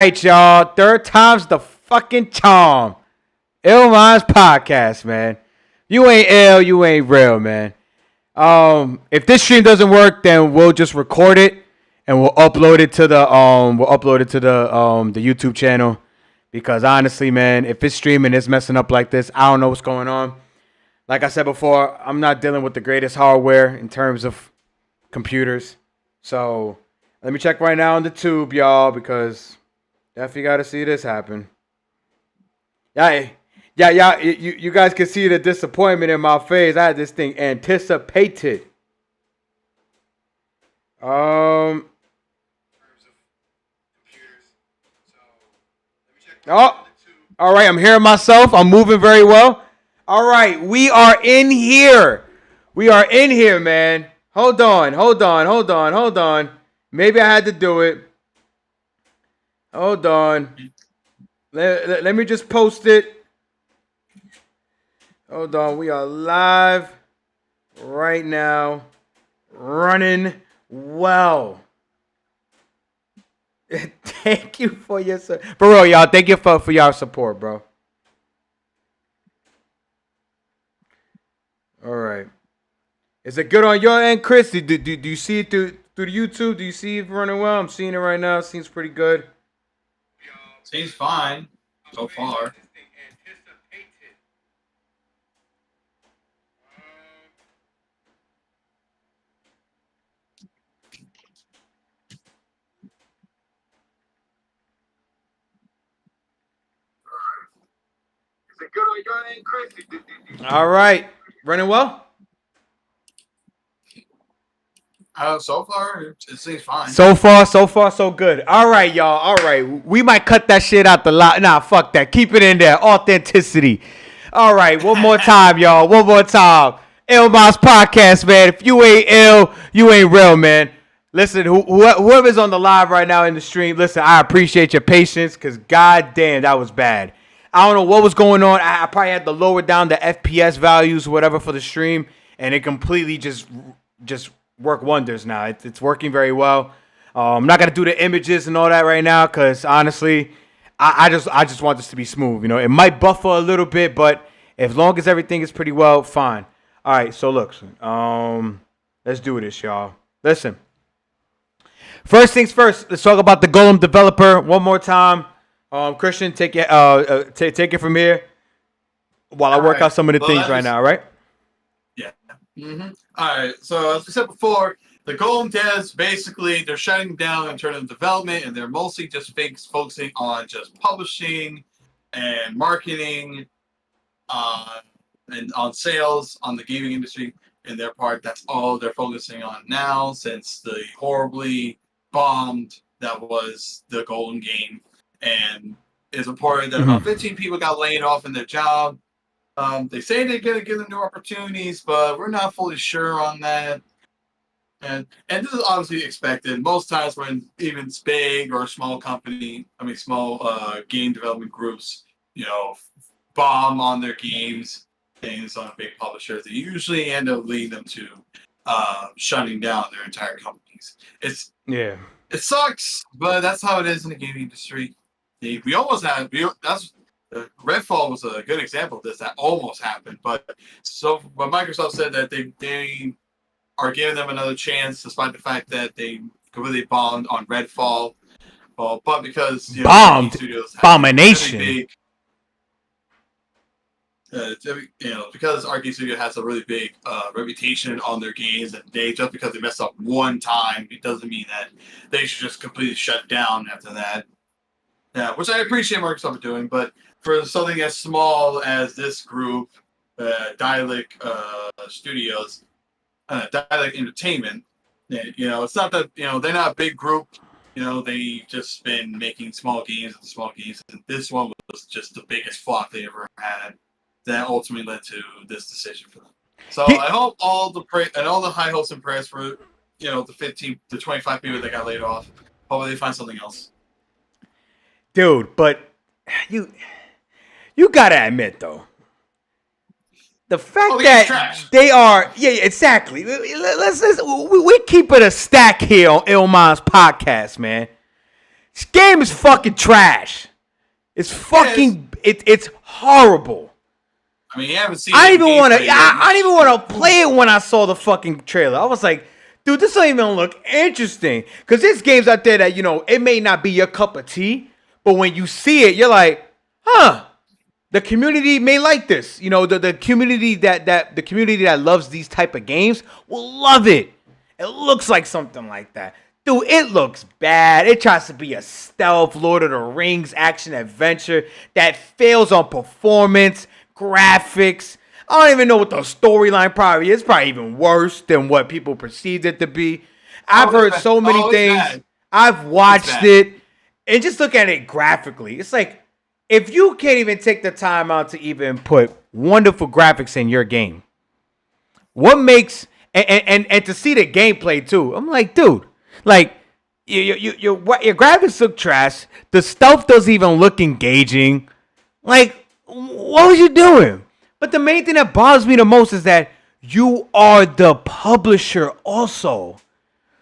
Right, y'all. Third time's the fucking charm. ILLMIND's podcast, man. You ain't ill, you ain't real, man. If this stream doesn't work, then we'll just record it and we'll upload it to the YouTube channel. Because honestly, man, if it's streaming, it's messing up like this. I don't know what's going on. Like I said before, I'm not dealing with the greatest hardware in terms of computers. So let me check right now on the tube, y'all, because definitely got to see this happen. Yeah, you guys can see the disappointment in my face. I had this thing anticipated. Oh, all right. I'm hearing myself. I'm moving very well. All right, we are in here. We are in here, man. Hold on. Maybe I had to do it. Hold on. Let me just post it. Hold on. We are live right now. Running well. Thank you for your support. For real, y'all. Thank you for y'all support, bro. All right. Is it good on your end, Chris? Do you see it through the YouTube? Do you see it running well? I'm seeing it right now. It seems pretty good. Seems fine so far. Is it good on your end, Chris? All right. Running well? So far, it seems fine. So far, so good. All right, y'all. All right. We might cut that shit out the lot. Nah, fuck that. Keep it in there. Authenticity. All right. One more time, y'all. One more time. ILLMIND's podcast, man. If you ain't ill, you ain't real, man. Listen, whoever's on the live right now in the stream, listen, I appreciate your patience because goddamn, that was bad. I don't know what was going on. I probably had to lower down the FPS values, whatever, for the stream, and it completely just work wonders now. It's working very well. I'm not gonna do the images and all that right now because honestly, I just want this to be smooth. You know, it might buffer a little bit, but as long as everything is pretty well, fine. All right, so look, let's do this, y'all. Listen. First things first, let's talk about the Gollum Developer one more time. Christian, take it from here while I work out some of the things right now. All right? Yeah. Mm-hmm. All right. So as we said before, the Golum devs basically they're shutting down in terms of development, and they're mostly just focusing on just publishing and marketing, and on sales on the gaming industry. In their part, that's all they're focusing on now since the horribly bombed that was the Golden game, and it's reported that about 15 people got laid off in their job. They say they're going to give them new opportunities, but we're not fully sure on that. And this is obviously expected. Most times when even big or small game development groups, bomb on their games, things on big publishers, they usually end up leading them to shutting down their entire companies. It sucks, but that's how it is in the gaming industry. We almost had Redfall was a good example of this. That almost happened, but Microsoft said that they are giving them another chance, despite the fact that they completely bombed on Redfall. Well, but because bombed abomination. Because Arcade Studio has a really big reputation on their games, and just because they messed up one time, it doesn't mean that they should just completely shut down after that. Yeah, which I appreciate Microsoft doing, but for something as small as this group, Dialect Studios, Dialect Entertainment, it's not that they're not a big group. They just been making small games, and this one was just the biggest flop they ever had. That ultimately led to this decision for them. So I hope all the high hopes and prayers for the 15 to 25 people that got laid off. Hopefully they find something else. Dude, but you gotta admit though, the fact that they are exactly. We keep it a stack here on ILLMIND's podcast, man. This game is fucking trash. It's fucking it's horrible. I mean, you haven't seen. I didn't even want to play it when I saw the fucking trailer. I was like, dude, this don't even look interesting. Because there's games out there that, you know, it may not be your cup of tea, but when you see it, you're like, huh, the community may like this. You know, the community that loves these type of games will love it. It looks like something like that. Dude, it looks bad. It tries to be a stealth Lord of the Rings action adventure that fails on performance, graphics. I don't even know what the storyline probably is. It's probably even worse than what people perceived it to be. I've heard so many things. I've watched it. And just look at it graphically. It's like, if you can't even take the time out to even put wonderful graphics in your game, what makes... And to see the gameplay, too. I'm like, dude, like, your graphics look trash. The stealth doesn't even look engaging. Like, what was you doing? But the main thing that bothers me the most is that you are the publisher also.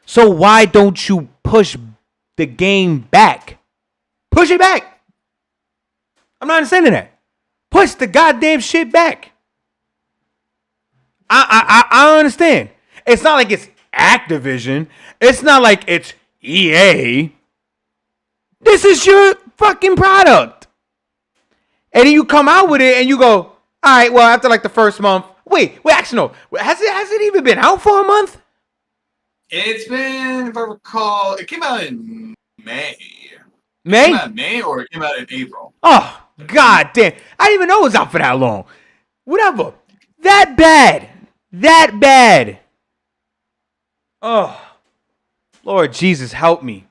So why don't you push the game back? Push it back. I'm not understanding that. Push the goddamn shit back. I don't understand. It's not like it's Activision. It's not like it's EA. This is your fucking product. And then you come out with it and you go, all right, well, after like the first month. Wait, actually, no. Has it even been out for a month? It's been, if I recall, it came out in May. May? It came out in May or it came out in April? Oh, god damn. I didn't even know it was out for that long. Whatever. That bad. That bad. Oh. Lord Jesus, help me.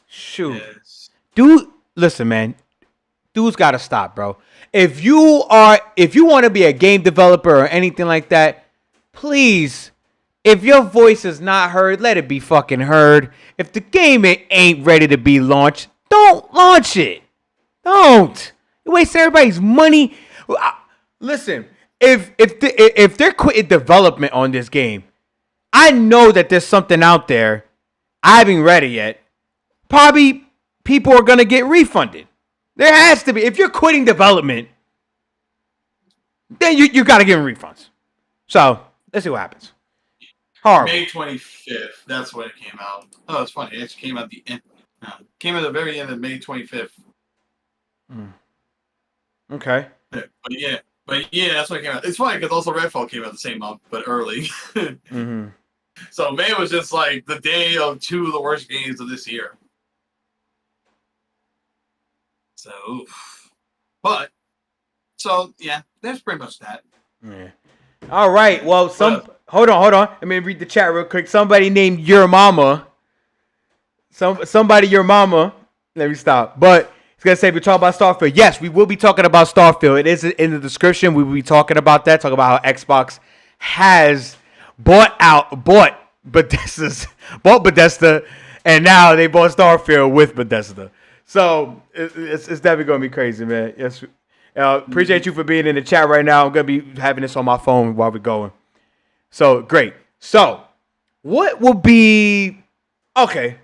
Shoot. Yes. Dude, listen, man. Dude's got to stop, bro. If you want to be a game developer or anything like that, please, if your voice is not heard, let it be fucking heard. If the game ain't ready to be launched, don't launch it. Don't. You waste everybody's money. Listen, if they're quitting development on this game, I know that there's something out there I haven't read it yet. Probably people are gonna get refunded. There has to be. If you're quitting development, then you gotta give them refunds. So let's see what happens. Horrible. May 25th. That's when it came out. Oh, it's funny. It actually came out the end. Came at the very end of May 25th. Okay. But yeah, that's when it came out. It's funny because also Redfall came out the same month, but early. Mm-hmm. So May was just like the day of two of the worst games of this year. So, yeah, that's pretty much that. Yeah. All right. Well, hold on. Let me read the chat real quick. Somebody named Your Mama. Somebody Your Mama. Let me stop. But it's gonna say we're talking about Starfield. Yes, we will be talking about Starfield. It is in the description. We will be talking about that. Talk about how Xbox has bought Bethesda, and now they bought Starfield with Bethesda. So it's definitely gonna be crazy, man. Yes, appreciate you for being in the chat right now. I'm gonna be having this on my phone while we're going. So great. So what will be okay?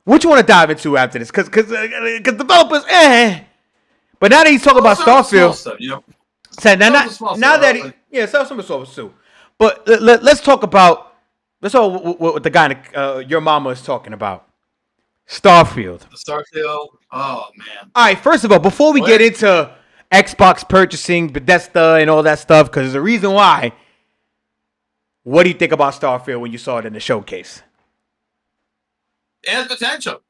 What you want to dive into after this? Because developers, But now that he's talking about Starfield, stuff, you know. So now that some small stuff too. But let's talk about what the guy Your Mama is talking about. Starfield. Oh man. All right. First of all, before we get into Xbox purchasing Bethesda and all that stuff, because there's a reason why. What do you think about Starfield when you saw it in the showcase? It has potential.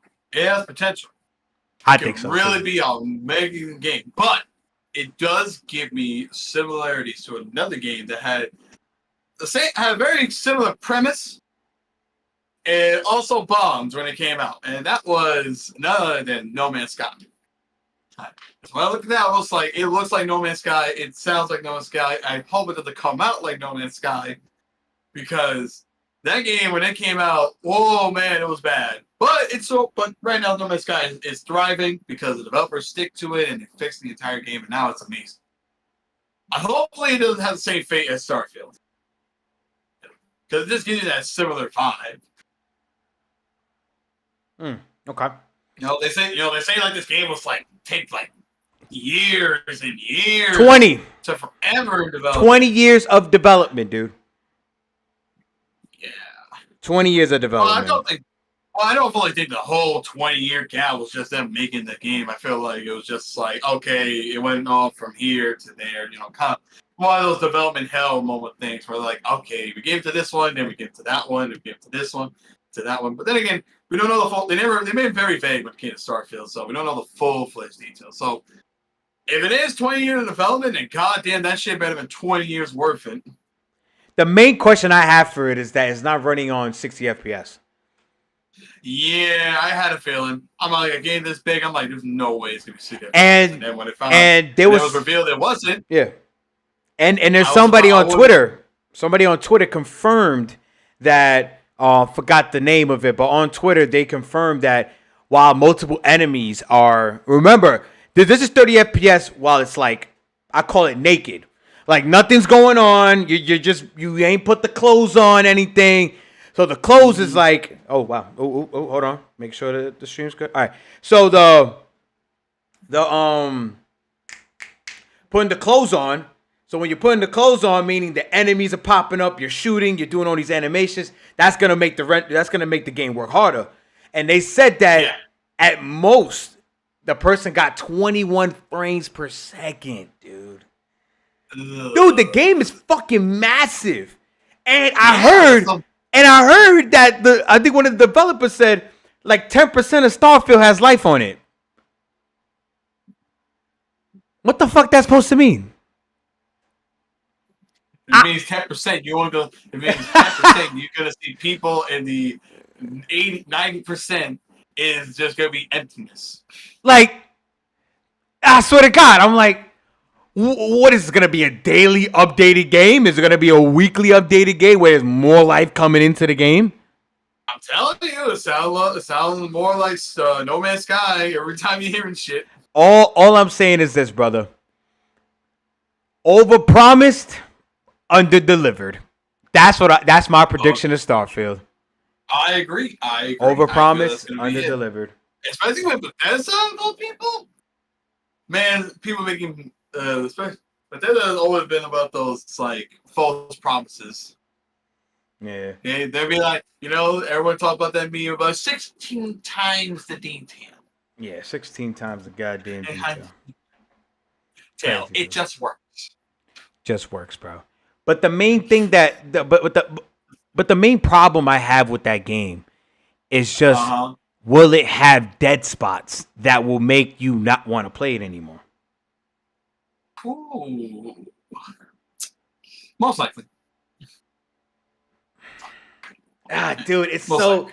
I think so. Really be a mega game, but it does give me similarities to another game that had a very similar premise, and also bombed when it came out, and that was none other than No Man's Sky. So when I look at that, it looks like No Man's Sky. It sounds like No Man's Sky. I hope it doesn't come out like No Man's Sky, because that game, when it came out, whoa, man, it was bad. But right now, No Man's Sky is thriving because the developers stick to it and they fix the entire game, and now it's amazing. Hopefully, it doesn't have the same fate as Starfield, because this gives you that similar vibe. Okay. They say like this game was like take like years and years 20 to forever develop. 20 years of development, dude. Yeah. 20 years of development. I don't fully think the whole 20-year gap was just them making the game. I feel like it was just like, okay, it went off from here to there, kind of one of those development hell moment things where like, okay, we gave to this one, then we give to that one, we give to this one, to that one. But then again, we don't know the full. They made it very vague when it came to Starfield, so we don't know the full-fledged details. So if it is 20 years of development, then goddamn, that shit better than 20 years worth it. The main question I have for it is that it's not running on 60 FPS. Yeah, I had a feeling. I'm like, a game this big, I'm like, there's no way it's gonna be 60 FPS. And then when it found out, it was revealed it wasn't. Yeah. And there's somebody on Twitter. Somebody on Twitter confirmed that forgot the name of it, but on Twitter they confirmed that while multiple enemies are, remember, this is 30 FPS while it's like, I call it naked. Like nothing's going on. You ain't put the clothes on, anything. So the clothes is like, oh wow. Oh, hold on. Make sure that the stream's good. All right. So the putting the clothes on. So when you're putting the clothes on, meaning the enemies are popping up, you're shooting, you're doing all these animations, that's gonna make the game work harder. And they said that at most the person got 21 frames per second, dude. Dude, the game is fucking massive. And I heard that I think one of the developers said like 10% of Starfield has life on it. What the fuck that's supposed to mean? It means 10%. You want to go? It means 10%. You're gonna see people, and the 90% is just gonna be emptiness. Like, I swear to God, I'm like, what is it gonna be? A daily updated game? Is it gonna be a weekly updated game where there's more life coming into the game? I'm telling you, it sounds more like No Man's Sky every time you're hearing shit. All I'm saying is this, brother. Overpromised, under-delivered. That's my prediction of Starfield. I agree. Overpromised, under-delivered. Especially with Bethesda, those people. Man, people making Bethesda has always been about those like false promises. Yeah. They'll be like, everyone talk about that meme about 16 times the detail. Yeah, 16 times the goddamn detail. It just works. Just works, bro. But the main thing but the main problem I have with that game is just will it have dead spots that will make you not want to play it anymore? Ooh. Most likely. Dude, it's so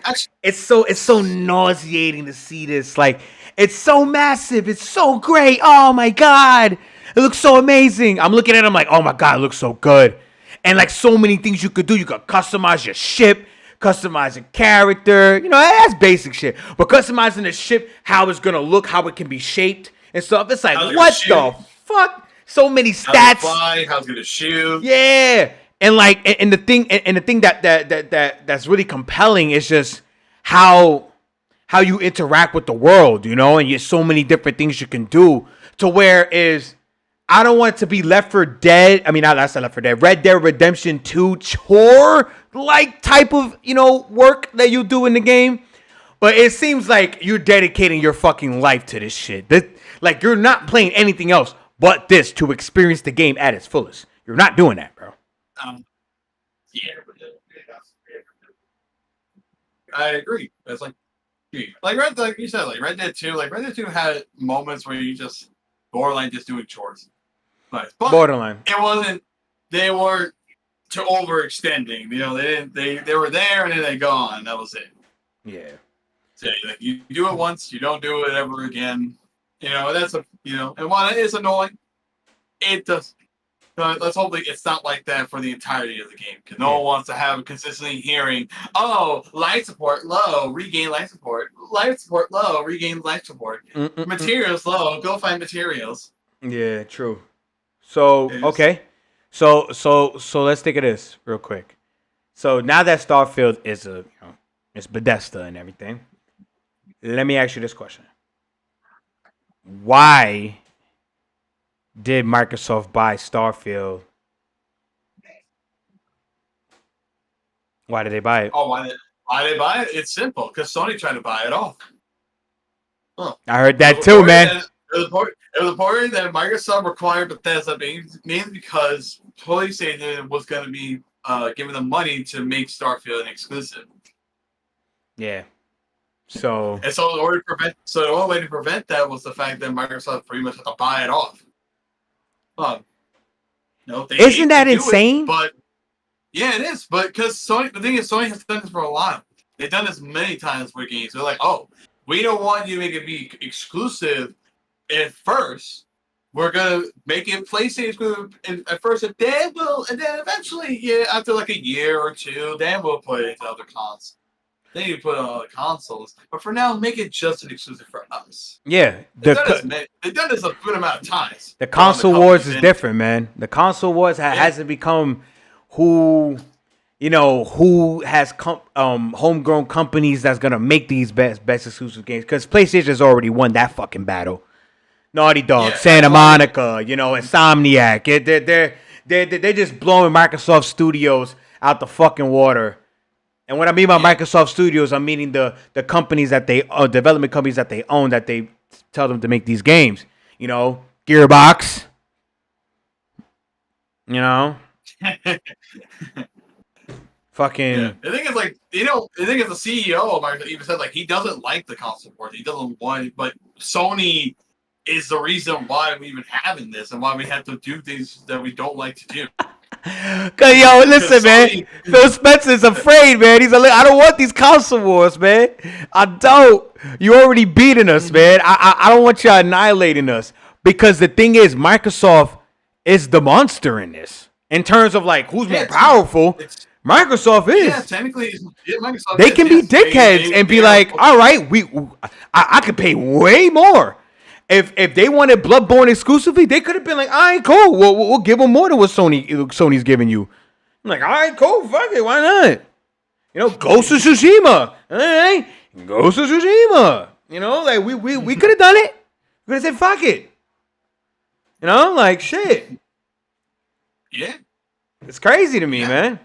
nauseating to see this. Like, it's so massive. It's so great. Oh my God. It looks so amazing. I'm looking at it, I'm like, oh my God, it looks so good. And like so many things you could do. You could customize your ship, customize your character. That's basic shit. But customizing the ship, how it's gonna look, how it can be shaped and stuff. It's like, what the fuck? So many stats. How to fly, how it's gonna shoot. Yeah. And like, and the thing that's really compelling is just how you interact with the world, and there's so many different things you can do to where is, I don't want it to be Left 4 Dead. I mean, not Left 4 Dead. Red Dead Redemption 2 chore-like type of, work that you do in the game. But it seems like you're dedicating your fucking life to this shit. Like, you're not playing anything else but this to experience the game at its fullest. You're not doing that, bro. Yeah. I agree. It's like you said, like Red Dead 2. Like Red Dead 2 had moments where you just borderline just doing chores. But borderline. It wasn't. They weren't to overextending. They were there and then they gone. That was it. Yeah. So like you do it once, you don't do it ever again. That's and while it is annoying, it does. Let's hope it's not like that for the entirety of the game, because no one wants to have consistently hearing, life support low, regain life support low, regain life support, materials low, go find materials. Yeah, true. So okay, so let's think of this real quick. So now that Starfield is it's Bethesda and everything, let me ask you this question. Why did Microsoft buy Starfield? Why did they buy it? Oh, why did they buy it? It's simple, because Sony tried to buy it off. Huh. I heard that too, man. It was important that Microsoft required Bethesda mainly because PlayStation was going to be giving them money to make Starfield an exclusive. Yeah. So the only way to prevent that was the fact that Microsoft pretty much had to buy it off. Isn't that insane? But yeah, it is. But because Sony, the thing is, Sony has done this for a while. They've done this many times with games. They're like, oh, we don't want you to make it be exclusive at first. We're gonna make it PlayStation exclusive at first, and then eventually, after like a year or two, then we'll put it into other consoles. Then you put it on other consoles. But for now, make it just an exclusive for us. Yeah. They've done this a good amount of times. The console wars is different, man. The console wars hasn't become who has homegrown companies that's gonna make these best exclusive games, because PlayStation has already won that fucking battle. Naughty Dog, Santa Monica, Insomniac. They're just blowing Microsoft Studios out the fucking water. And what I mean by Microsoft Studios, I'm meaning the companies that they development companies that they own, that they tell them to make these games. Gearbox. Fucking. Yeah. The thing is, the CEO of Microsoft even said he doesn't like the console wars. He doesn't want it, but Sony is the reason why we even having this and why we have to do things that we don't like to do. Cause listen, man. Phil Spencer's afraid, man. He's I don't want these console wars, man. I don't. You already beating us, man. I don't want you annihilating us, because the thing is, Microsoft is the monster in this. In terms of who's more powerful, Microsoft is. Yeah, technically, Microsoft. They can be dickheads and be like, all right, I could pay way more. If they wanted Bloodborne exclusively, they could have been like, all right, cool. We'll give them more than what Sony's giving you. I'm like, all right, cool. Fuck it. Why not? Ghost of Tsushima. All right. Ghost of Tsushima. We could have done it. We could have said, fuck it. Shit. Yeah. It's crazy to me, man.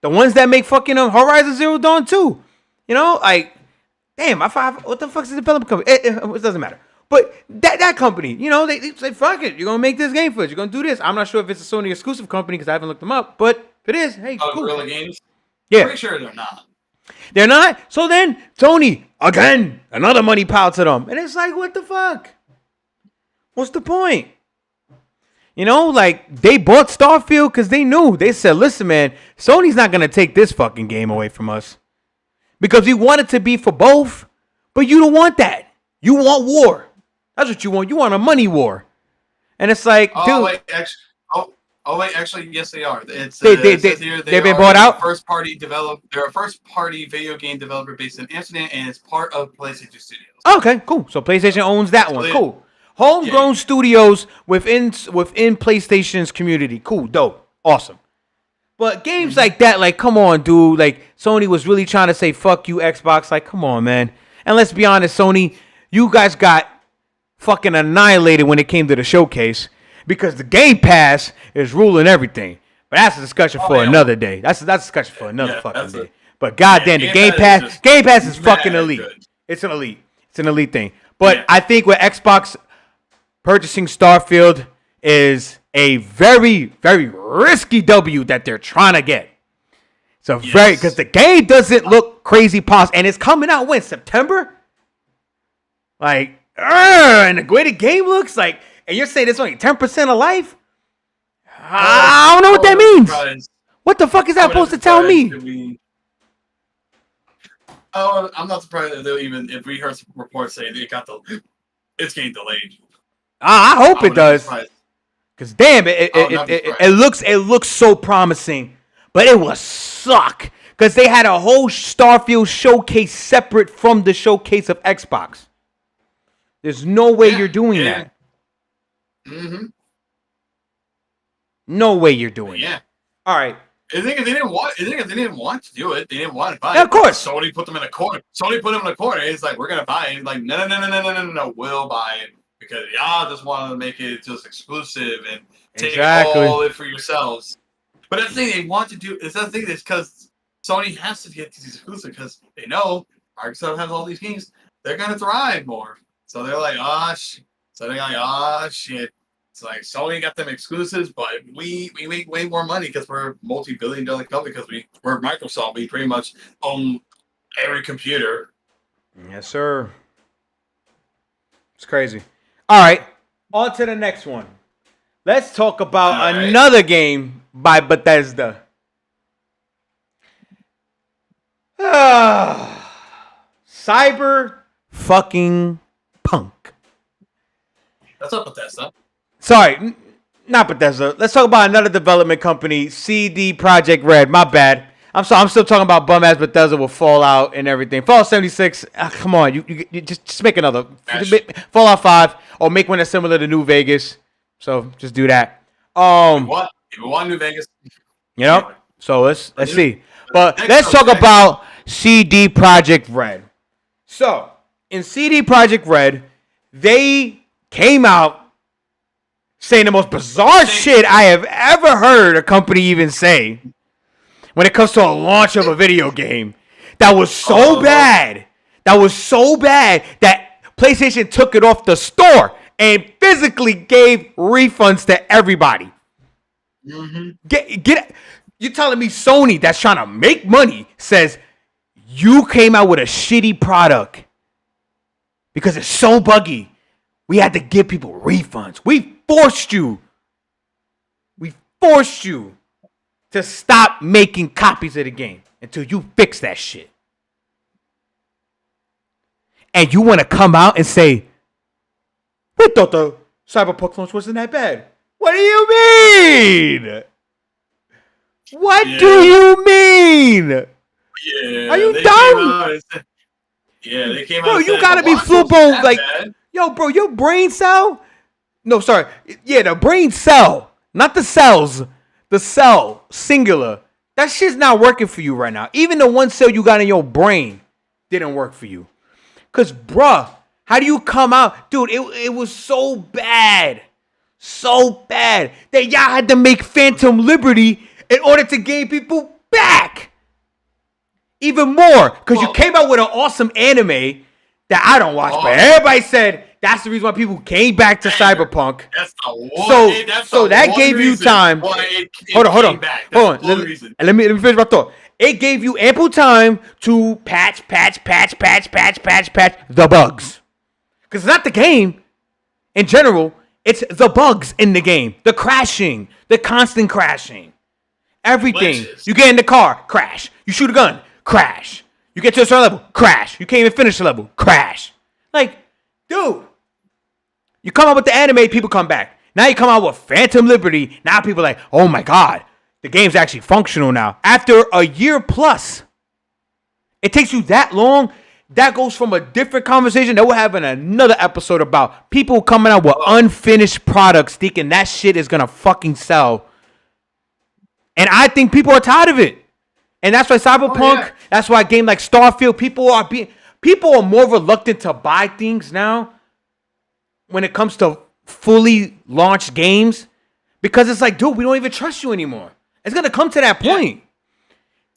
The ones that make fucking Horizon Zero Dawn 2. Damn, what the fuck's the development company? It doesn't matter. But that company, they say, fuck it. You're going to make this game for us. You're going to do this. I'm not sure if it's a Sony exclusive company because I haven't looked them up. But if it is, hey, cool. Guerrilla Games? Yeah. I'm pretty sure they're not. They're not? So then, Sony, again, another money pile to them. And it's like, what the fuck? What's the point? They bought Starfield because they knew. They said, listen, man, Sony's not going to take this fucking game away from us. Because we want it to be for both. But you don't want that. You want war. That's what you want. You want a money war. And it's like, dude. Actually, yes, they are. They've been bought out? They're a first-party video game developer based in Amsterdam, and it's part of PlayStation Studios. Okay, cool. So PlayStation owns that one. Cool. Homegrown studios within PlayStation's community. Cool, dope, awesome. But games like that, come on, dude. Sony was really trying to say, fuck you, Xbox. Come on, man. And let's be honest, Sony, you guys got fucking annihilated when it came to the showcase because the Game Pass is ruling everything. But that's a discussion for another day. That's a discussion for another fucking day. But goddamn, the Game Pass is fucking elite. Good. It's an elite thing. But I think with Xbox purchasing Starfield is a very, very risky W that they're trying to get. So because the game doesn't look crazy pos, and it's coming out when? September? And the way the game looks and you're saying it's only 10% of life? I don't know what that means. What the fuck is that supposed to tell me? I'm not surprised if we heard some reports saying it's getting delayed. I hope it does. Because damn, it looks so promising, but it will suck because they had a whole Starfield showcase separate from the showcase of Xbox. There's no way you're doing that. Mm-hmm. No way you're doing that. All right. I think if they didn't want to do it, they didn't want to buy it. Yeah, of course. Sony put them in a corner. It's like, we're gonna buy it. Like, no, we'll buy it because y'all just want to make it just exclusive and take all it for yourselves. But that's the thing they want to do. Is that the thing is because Sony has to get these exclusive because they know Microsoft has all these games. They're gonna thrive more. So they're like, shit. It's like Sony got them exclusives, but we make way more money because we're a multi-billion-dollar company because we're Microsoft. We pretty much own every computer. Yes, sir. It's crazy. All right, on to the next one. Let's talk about another game by Bethesda. Cyber fucking Punk. That's not Bethesda. Sorry, not Bethesda. Let's talk about another development company, CD Projekt Red. My bad. I'm still talking about bum ass Bethesda with Fallout and everything. Fallout 76. Come on, you just make another Fallout 5 or make one that's similar to New Vegas. So just do that. What? You want New Vegas? You know. So let's see. But let's talk about CD Projekt Red. So in CD Projekt Red, they came out saying the most bizarre shit I have ever heard a company even say when it comes to a launch of a video game. That was so bad. That was so bad that PlayStation took it off the store and physically gave refunds to everybody. Get. You're telling me Sony, that's trying to make money, says you came out with a shitty product because it's so buggy. We had to give people refunds. We forced you to stop making copies of the game until you fix that shit. And you want to come out and say, we thought the Cyberpunk launch wasn't that bad. What do you mean? What do you mean? Yeah. Are you dumb? They came out. Bro, you gotta be full-blown. Like, yo, bro, your brain cell? No, sorry. Yeah, the brain cell. Not the cells. The cell. Singular. That shit's not working for you right now. Even the one cell you got in your brain didn't work for you. Because, bruh, how do you come out? Dude, it was so bad. So bad that y'all had to make Phantom Liberty in order to gain people back. Even more. Because you came out with an awesome anime that I don't watch. But everybody said that's the reason why people came back to Cyberpunk. That's the one. So that gave you time. Hold on. Let me finish my thought. It gave you ample time to patch the bugs. Because it's not the game in general. It's the bugs in the game. The crashing. The constant crashing. Everything. Glitches. You get in the car, crash. You shoot a gun, crash. You get to a certain level, crash. You can't even finish the level, crash. Like, dude. You come out with the anime, people come back. Now you come out with Phantom Liberty. Now people are like, oh my God. The game's actually functional now. After a year plus. It takes you that long. That goes from a different conversation that we're having another episode about people coming out with unfinished products thinking that shit is going to fucking sell. And I think people are tired of it. And that's why Cyberpunk, that's why a game like Starfield, people are more reluctant to buy things now when it comes to fully launched games. Because it's like, dude, we don't even trust you anymore. It's going to come to that point.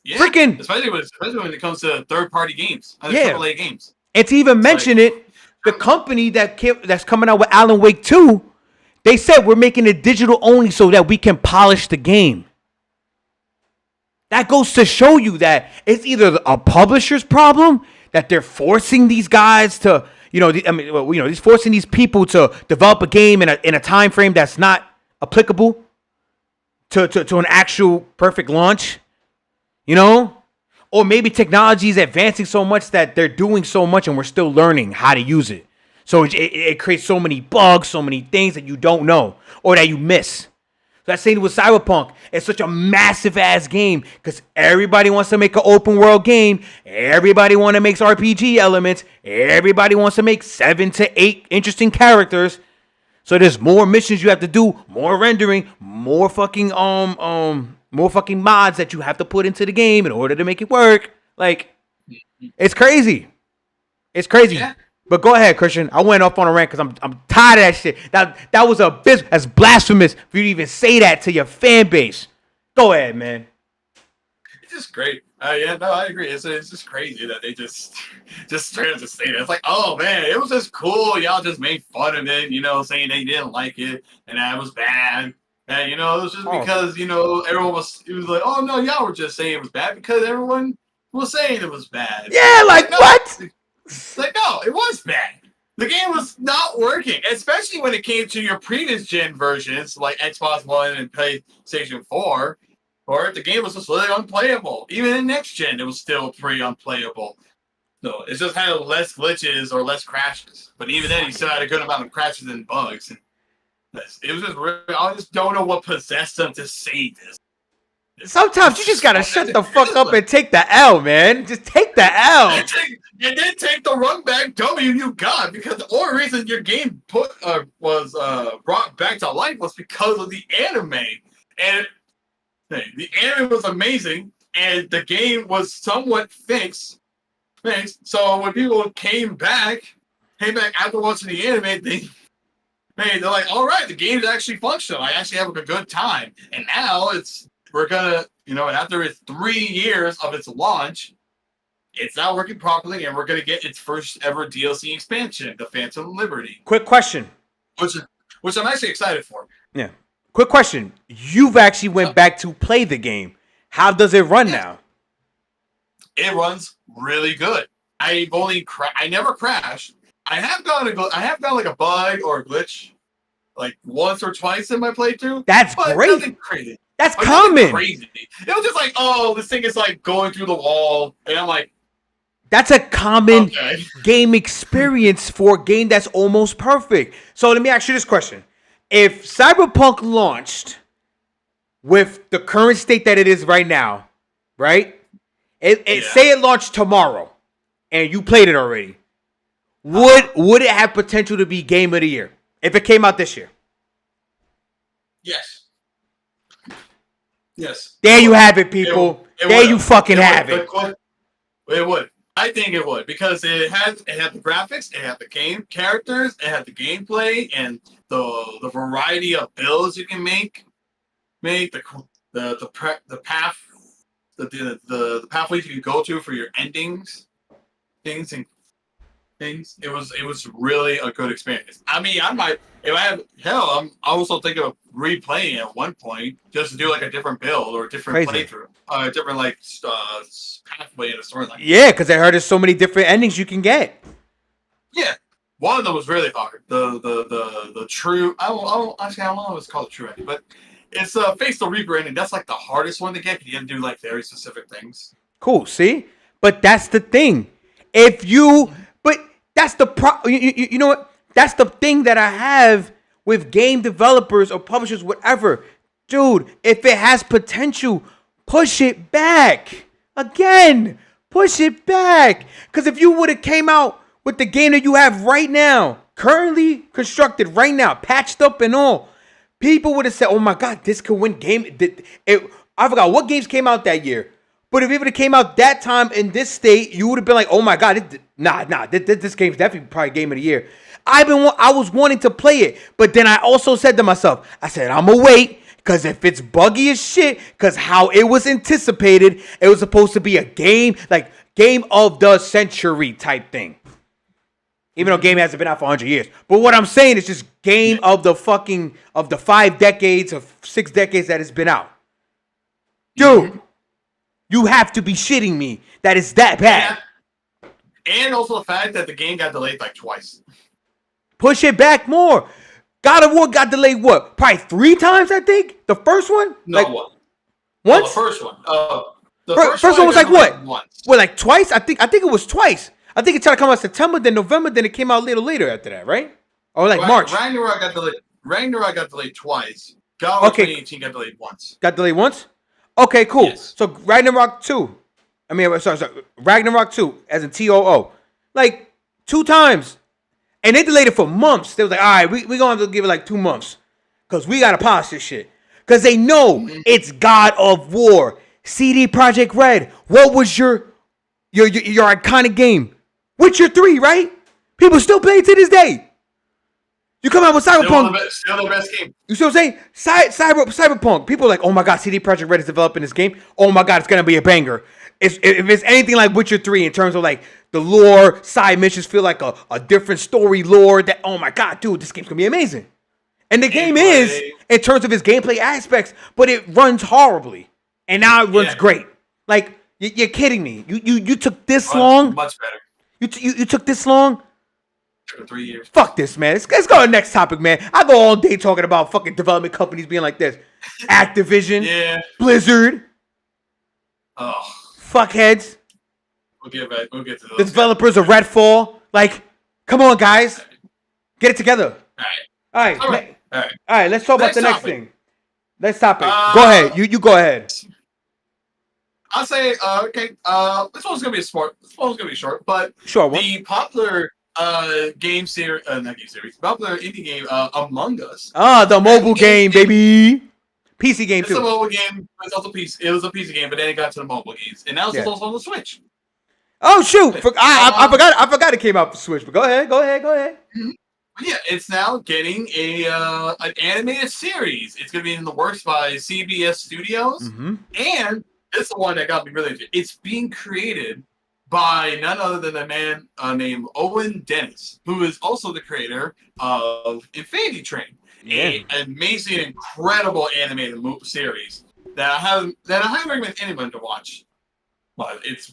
Yeah, freaking, especially when it comes to third-party games, AAA games. And to even mention it, the company that's coming out with Alan Wake 2, they said we're making it digital only so that we can polish the game. That goes to show you that it's either a publisher's problem that they're forcing these guys to, forcing these people to develop a game in a time frame that's not applicable to an actual perfect launch. Or maybe technology is advancing so much that they're doing so much and we're still learning how to use it. So it creates so many bugs, so many things that you don't know or that you miss. So that's saying with Cyberpunk, it's such a massive ass game because everybody wants to make an open world game. Everybody wants to make RPG elements. Everybody wants to make 7 to 8 interesting characters. So there's more missions you have to do, more rendering, more fucking more fucking mods that you have to put into the game in order to make it work. Like, it's crazy. It's crazy. Yeah. But go ahead, Christian. I went off on a rant because I'm tired of that shit. That was that's blasphemous for you to even say that to your fan base. Go ahead, man. It's just great. Yeah, no, I agree. It's just crazy that they just straight up just say that. It's like, oh man, it was just cool. Y'all just made fun of it, saying they didn't like it and that it was bad. And it was just because everyone was like, oh no, y'all were just saying it was bad because everyone was saying it was bad. Yeah, like no, what? Like, no, it was bad. The game was not working, especially when it came to your previous gen versions like Xbox One and PlayStation 4. Or the game was just literally unplayable. Even in next gen, it was still pretty unplayable. So it just had less glitches or less crashes. But even then, you still had a good amount of crashes and bugs. And it was just really, I just don't know what possessed them to say this. Sometimes you just gotta shut the fuck up and take the L, man. Just take the L. And then take the run back W you got, because the only reason your game was brought back to life was because of the anime. And the anime was amazing, and the game was somewhat fixed. So when people came back after watching the anime, they're like, all right, the game's actually functional. I actually have a good time. And now we're gonna, after its 3 years of its launch, it's not working properly, and we're gonna get its first ever DLC expansion, the Phantom Liberty. Quick question. Which I'm actually excited for. Yeah. Quick question. You've actually went back to play the game. How does it run now? It runs really good. I never crashed. I have gotten like a bug or a glitch like once or twice in my playthrough. That's great. Nothing crazy. That's common. Crazy. It was just like, oh, this thing is like going through the wall, and I'm like, that's a common game experience for a game that's almost perfect. So let me ask you this question. If Cyberpunk launched with the current state that it is right now, right? Say it launched tomorrow and you played it already. Would it have potential to be Game of the Year if it came out this year? Yes. There you have it, people. There you fucking have it. It would. I think it would, because it had the graphics, it had the game characters, it had the gameplay, and the variety of builds you can make the pathways you can go to for your endings, things. It was really a good experience. I mean, I'm also thinking of replaying at one point just to do like a different build or a different playthrough, different pathway in the storyline. Yeah, because I heard there's so many different endings you can get. Yeah, one of them was really hard. The true I don't know if it's called a true ending, but it's Face the Reaper ending. That's like the hardest one to get because you have to do like very specific things. Cool. See, but that's the thing. That's the you know what? That's the thing that I have with game developers or publishers, whatever. Dude, if it has potential, push it back. Again, push it back. Because if you would have came out with the game that you have right now, currently constructed right now, patched up and all, people would have said, oh my God, this could win game. I forgot what games came out that year. But if it would have came out that time in this state, you would have been like, oh my God, this game's definitely probably Game of the Year. I was wanting to play it, but then I also said to myself, I said, I'm going to wait, because if it's buggy as shit, because how it was anticipated, it was supposed to be a game, like game of the century type thing. Even though game hasn't been out for 100 years. But what I'm saying is just game of the 5 decades or 6 decades that it's been out. Dude. You have to be shitting me that it's that bad. And also the fact that the game got delayed like twice. Push it back more. God of War got delayed what? Probably 3 times, I think? The first one? No, like, once? No, the first one. The first one was like what? Once. What, like twice? I think it was twice. I think it tried to come out September, then November, then it came out a little later after that, right? Or like March. Ragnarok got delayed twice. God of War 2018 got delayed once. Got delayed once? Okay, cool. Yes. So Ragnarok 2. Ragnarok 2, as in TOO. Like 2 times. And they delayed it for months. They was like, all right, we're going to have to give it like 2 months. Because we got to polish this shit. because they know it's God of War. CD Projekt Red. What was your iconic game? Witcher 3, right? People still play it to this day. You come out with Cyberpunk. Still the best game. You see what I'm saying? Cyberpunk. People are like, oh my god, CD Projekt Red is developing this game. Oh my god, it's gonna be a banger. If it's anything like Witcher 3 in terms of like the lore, side missions feel like a different story lore. That oh my god, dude, this game's gonna be amazing. And the game is in terms of its gameplay aspects, but it runs horribly, and now it runs great. Like you're kidding me? You took this long? Much better. You took this long? 3 years. Fuck this, man. Let's go to the next topic, man. I go all day talking about fucking development companies being like this. Activision, Blizzard. Oh. Fuckheads. We'll get to those. The developers of Redfall. Like, come on, guys. Get it together. All right. Let's talk about the next thing. Next topic. Go ahead. You go ahead. I'll say, okay, this one's gonna be short, but sure. The popular game series, not game series, popular indie game, Among Us. The mobile game, baby. PC game too. It's a mobile game. It's also PC. It was a PC game, but then it got to the mobile games, and now it's also on the Switch. Oh shoot! I forgot it came out for Switch. But go ahead. Mm-hmm. Yeah, it's now getting an animated series. It's going to be in the works by CBS Studios, and it's the one that got me really into it. It's being created by none other than a man named Owen Dennis, who is also the creator of Infinity Train, an amazing, incredible animated series that I highly recommend anyone to watch. But it's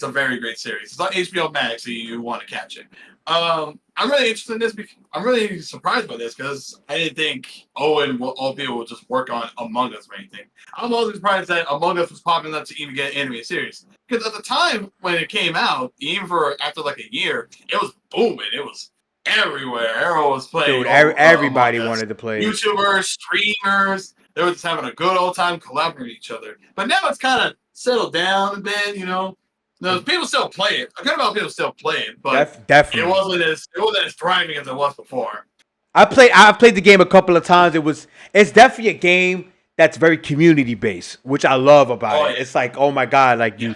a very great series. It's on HBO Max, so you want to catch it. I'm really interested in this. I'm really surprised by this because I didn't think Owen will be able to just work on Among Us or anything. I'm also surprised that Among Us was popular enough to even get an animated series. Because at the time when it came out, even after like a year, it was booming. It was everywhere. Everyone was playing. Dude, everybody wanted to play. YouTubers, streamers, they were just having a good old time collaborating with each other. But now it's kind of settled down a bit, you know. No, people still play it. A good amount of people still play it, but definitely it wasn't as thriving as it was before. I've played the game a couple of times. It's definitely a game that's very community based, which I love about it. It's like, oh my god, like you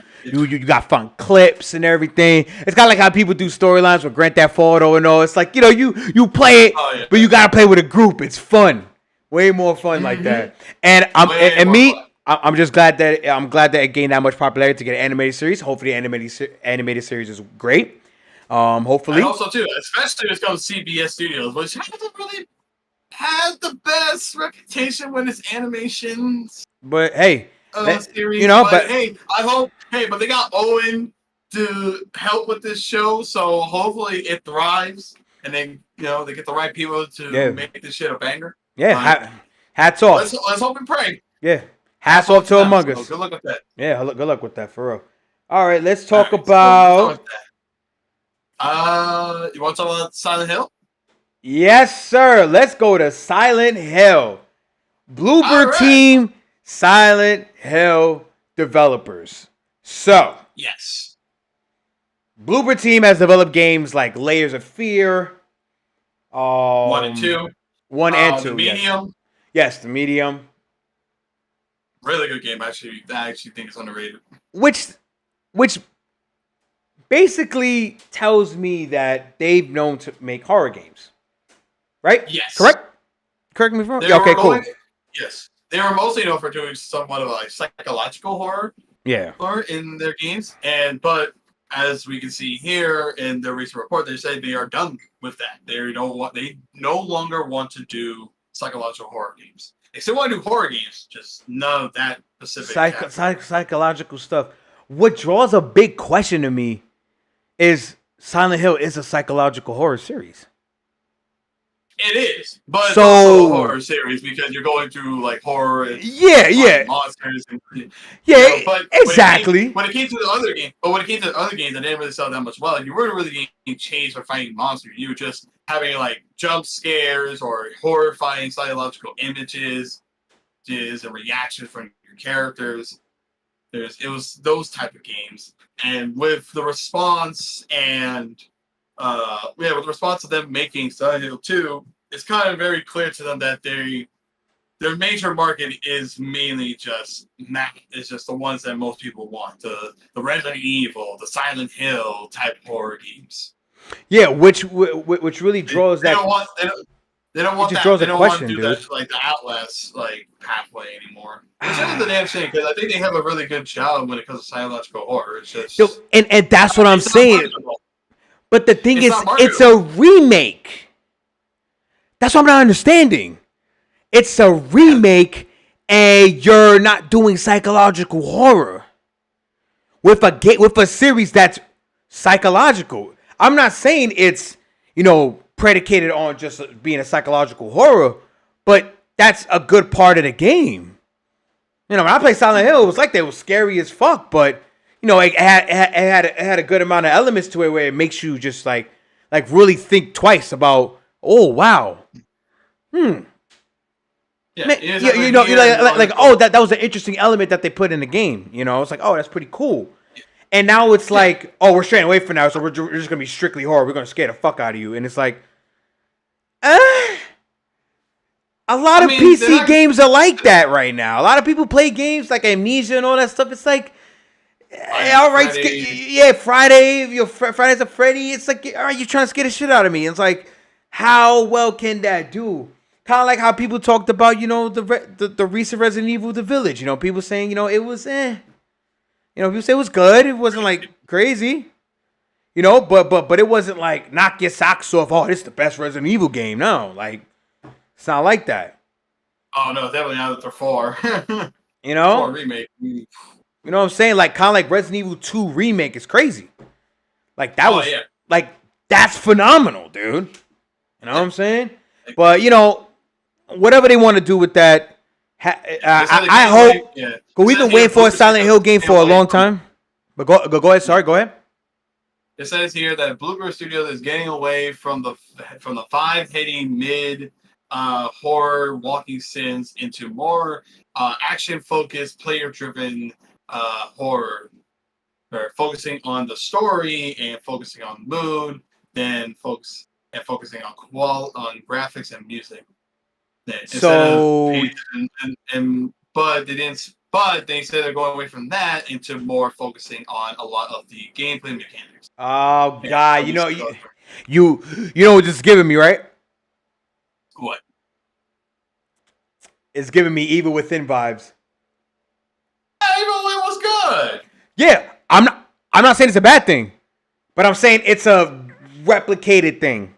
got fun clips and everything. It's kind of like how people do storylines with Grand Theft Auto and all. It's like, you know, you play it, but you gotta play with a group. It's fun, way more fun like that. And I'm just glad that it gained that much popularity to get an animated series. Hopefully, the animated series is great. Hopefully, and also too, especially when it comes to CBS Studios, which hasn't really had the best reputation when it's animations. But hey, series, you know, but hey, but they got Owen to help with this show, so hopefully it thrives, and they get the right people to make this shit a banger. Yeah, hats off. Let's hope and pray. Yeah. Hats off to Among Us. Good luck with that. Yeah, good luck with that, for real. All right, let's talk about... You want to talk about Silent Hill? Yes, sir. Let's go to Silent Hill. Bloober Team, Silent Hill Developers. So... Yes. Bloober Team has developed games like Layers of Fear. 1 and 2. 1 and 2, The Medium. Yes, The Medium. Really good game, actually. I actually think it's underrated. Which basically tells me that they've known to make horror games. Right? Yes. Correct me if I'm wrong? Okay, cool. Yes. They were mostly known for doing somewhat of a psychological horror. Yeah. Horror in their games. But as we can see here in their recent report, they say they are done with that. They no longer want to do psychological horror games. They still want to do horror games, just none of that specific psychological stuff. What draws a big question to me is Silent Hill is a psychological horror series. It is, but it's also a horror series because you're going through like horror and monsters and but exactly. When it came to the other game, they didn't really sell that much well. You weren't really getting chased or fighting monsters. You were just having like jump scares or horrifying psychological images and reactions from your characters. It was those type of games, and with the response with the response of them making Silent Hill 2, it's kind of very clear to them that their major market is mainly just it's just the ones that most people want. The Resident Evil, the Silent Hill type horror games. Yeah, which really draws they that. Don't want, they don't want just that. draws They a don't question, want to do dude. that like the Outlast like pathway anymore. Which is the damn shame because I think they have a really good job when it comes to psychological horror. It's just and that's what I'm saying. But the thing is, it's a remake. That's what I'm not understanding. It's a remake, and you're not doing psychological horror with a series that's psychological. I'm not saying it's predicated on just being a psychological horror, but that's a good part of the game. When I played Silent Hill, it was like they were scary as fuck, but it had a good amount of elements to it where it makes you just like really think twice about, oh wow, yeah, that was an interesting element that they put in the game. It's like, oh, that's pretty cool. And now it's like, oh, we're straying away from now, so we're just gonna be strictly horror. We're gonna scare the fuck out of you, and it's like, a lot of PC games are like that right now. A lot of people play games like Amnesia and all that stuff. It's like, all right, Friday's a Freddy. It's like, all right, you're trying to scare the shit out of me. It's like, how well can that do? Kind of like how people talked about, the recent Resident Evil, The Village. People saying, it was people say it was good. It wasn't like crazy. But it wasn't like knock your socks off. Oh, this is the best Resident Evil game. No, like it's not like that. Oh no, definitely not after 4. 4 remake. You know what I'm saying? Like kind of like Resident Evil 2 remake is crazy. Like that was like that's phenomenal, dude. You know what I'm saying? But whatever they want to do with that, I hope. We've been waiting for a Silent Hill game for a long time. But go ahead. Sorry, go ahead. It says here that Bloober Studios is getting away from the 5-hitting mid horror walking sims into more action-focused, player-driven horror. They're focusing on the story and focusing on mood, then focusing on graphics and music. But they said they're going away from that into more focusing on a lot of the gameplay mechanics. Oh God, you know what this is giving me, right? What? It's giving me Evil Within vibes. Yeah, Evil Within was good. Yeah, I'm not saying it's a bad thing, but I'm saying it's a replicated thing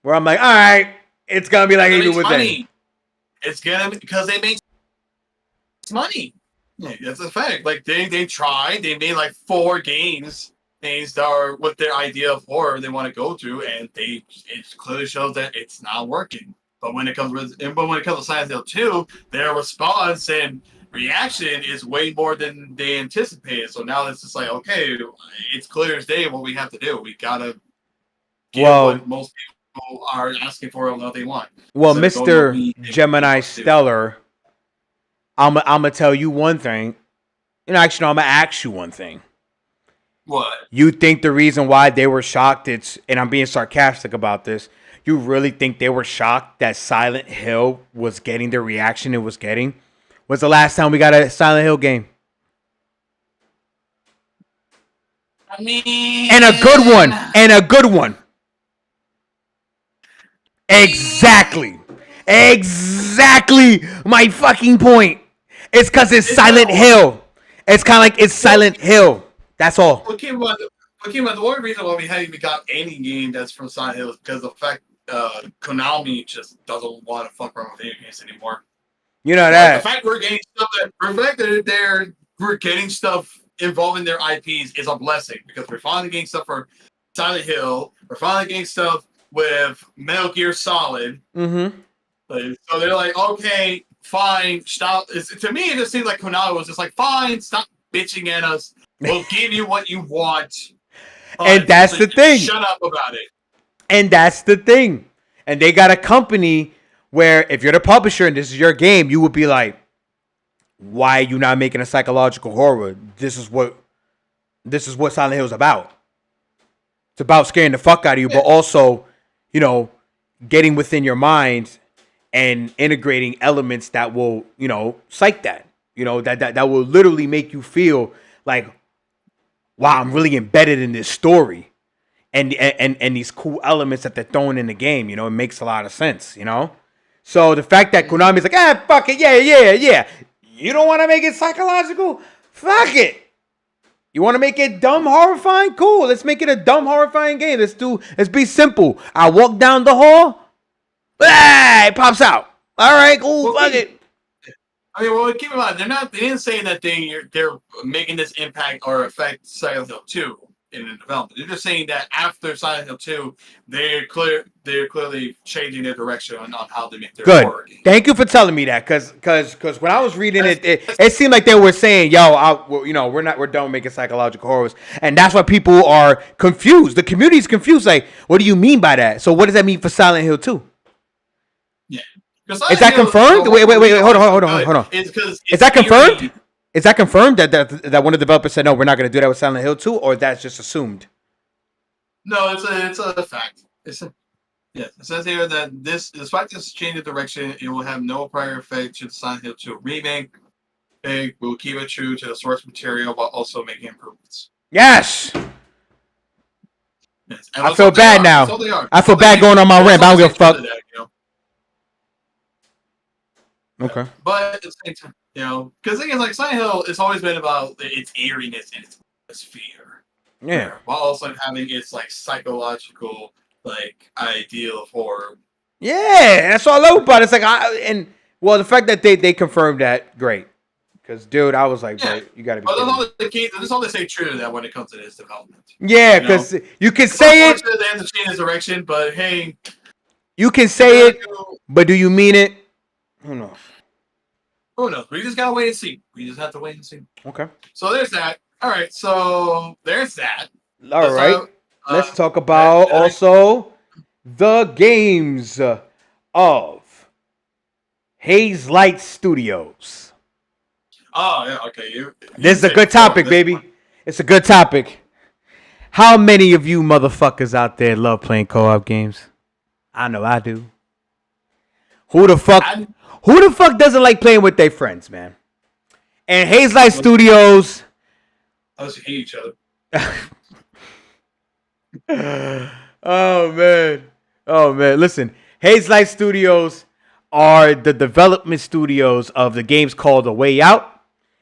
where I'm like, all right, it's gonna be like Evil Within. Money. It's gonna be because they make money. Yeah, that's a fact. Like they tried. They made like 4 games that are with their idea of horror they want to go to, and it clearly shows that it's not working. But when it comes to Silent Hill 2, their response and reaction is way more than they anticipated. So now it's just like, okay, it's clear as day what we have to do. We gotta get what most people are asking for and what they want. Well, Mr. Gemini Stelar, I'm gonna tell you one thing. Actually, no, I'm gonna ask you one thing. What? You think the reason why they were shocked, and I'm being sarcastic about this, you really think they were shocked that Silent Hill was getting the reaction it was getting? When's the last time we got a Silent Hill game? I mean... And a good one. Exactly my fucking point. It's because it's Silent Hill. It's kind of like it's Silent Hill. That's all. The one reason why we haven't even got any game that's from Silent Hill is because of the fact Konami just doesn't want to fuck around with video games anymore. You know that. The fact we're getting stuff involving their IPs is a blessing because we're finally getting stuff for Silent Hill. We're finally getting stuff with Metal Gear Solid. Mm-hmm. So they're like, okay, fine, stop. To me, it just seems like Konami was just like, fine, stop bitching at us. We'll give you what you want. And that's the thing. Shut up about it. And that's the thing. And they got a company where if you're the publisher and this is your game, you would be like, why are you not making a psychological horror? This is what Silent Hill is about. It's about scaring the fuck out of you, but also, getting within your mind and integrating elements that will, psych that, that will literally make you feel like, wow, I'm really embedded in this story. And these cool elements that they're throwing in the game, it makes a lot of sense, So the fact that Konami's like, fuck it, yeah. You don't want to make it psychological? Fuck it. You want to make it dumb, horrifying? Cool. Let's make it a dumb, horrifying game. Let's be simple. I walk down the hall. It pops out. All right, cool. Fuck it. I mean, well, keep in mind, they didn't say that they're making this impact or affect Silent Hill 2 in the development. They're just saying that after Silent Hill 2, they're clearly changing their direction on how they make their horror game. Thank you for telling me that, because when I was reading it seemed like they were saying, we're done making psychological horrors, and that's why people are confused. The community's confused. Like, what do you mean by that? So what does that mean for Silent Hill 2? Yeah. Is that confirmed? Wait, hold on. Is that confirmed? Is that confirmed that one of the developers said, no, we're not going to do that with Silent Hill 2, or that's just assumed? No, it's a fact. It says here that despite this change of direction, it will have no prior effect to the Silent Hill 2 remake. It will keep it true to the source material while also making improvements. Yes! I feel bad now. I feel bad going on my rant, but I don't give a fuck. Okay. But at the same time, because the thing is, like, Silent Hill, it's always been about its eeriness and its atmosphere. Yeah. While also having its, like, psychological, like, ideal of horror. Yeah, that's all I love about it. It's like, the fact that they confirmed that, great. Because, dude, I was like, bro, you got to be kidding. That's all they say true to that when it comes to this development. Yeah, because you can say it. They have to change this direction, but hey. You can say it, but do you mean it? Who knows? Who knows? We just gotta wait and see. We just have to wait and see. Okay. So there's that. All right. So there's that. All right. Let's talk about also the games of Haze Light Studios. Oh yeah. Okay. This is a good topic, baby. It's a good topic. How many of you motherfuckers out there love playing co-op games? I know I do. Who the fuck doesn't like playing with their friends, man? And Haze Light Studios. Unless you hate each other. Oh man. Listen, Haze Light Studios are the development studios of the games called A Way Out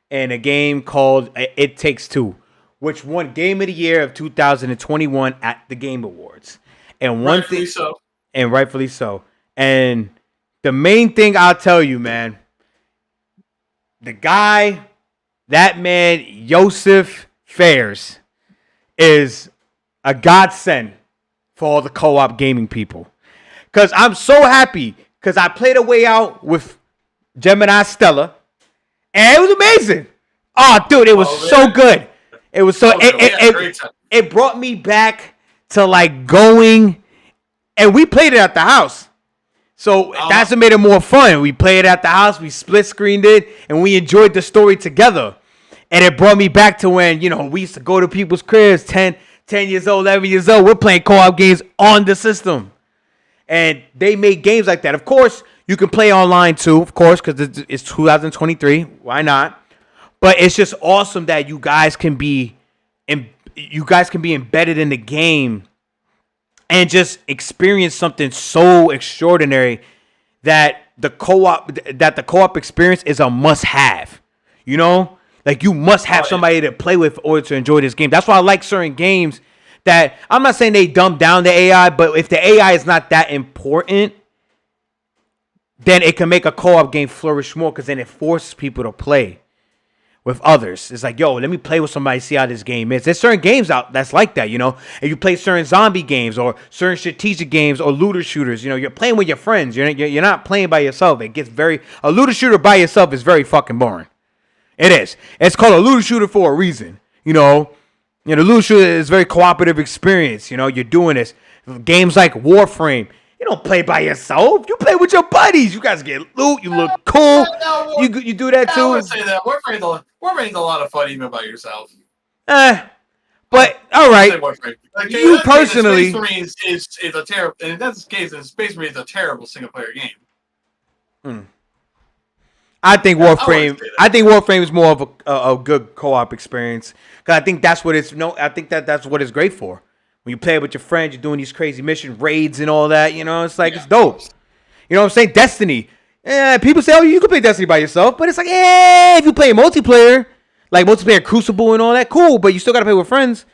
and a game called It Takes Two, which won Game of the Year of 2021 at the Game Awards. And rightfully so. And the main thing I'll tell you, man, that man, Joseph Fares, is a godsend for all the co-op gaming people. Because I'm so happy, because I played A Way Out with Gemini Stelar, and it was amazing. Oh, dude, it was so good. It was so... It brought me back to, like, going... And we played it at the house. So that's what made it more fun. We played it at the house, we split screened it, and we enjoyed the story together. And it brought me back to when, we used to go to people's cribs, 10 years old, 11 years old. We're playing co-op games on the system. And they made games like that. Of course, you can play online too, of course, because it's 2023. Why not? But it's just awesome that you guys can be embedded in the game and just experience something so extraordinary that the co-op experience is a must-have. Like, you must have somebody to play with in order to enjoy this game. That's why I like certain games that, I'm not saying they dumb down the AI, but if the AI is not that important, then it can make a co-op game flourish more, because then it forces people to play with others. It's like, let me play with somebody, see how this game is. There's certain games out that's like that, If you play certain zombie games or certain strategic games or looter shooters, you're playing with your friends. You're not playing by yourself. A looter shooter by yourself is very fucking boring. It is. It's called a looter shooter for a reason. The looter shooter is a very cooperative experience. You're doing this. Games like Warframe, you don't play by yourself. You play with your buddies. You guys get loot. You look cool. You do that too. I would say that Warframe's a lot of fun even by yourself. But all right. You personally, Space Marine is a terrible. In that case, Space Marine is a terrible single player game. I think Yeah, I wouldn't Warframe. say that. I think Warframe is more of a good co-op experience. Cause I think that's what it's I think that's what it's great for. When you play with your friends, you're doing these crazy mission raids and all that. You know, it's like it's Of dope. course. You know what I'm saying? Destiny. Yeah, people say, oh, you can play Destiny by yourself, but it's like, if you play multiplayer, like multiplayer Crucible and all that, cool. But you still gotta play with friends.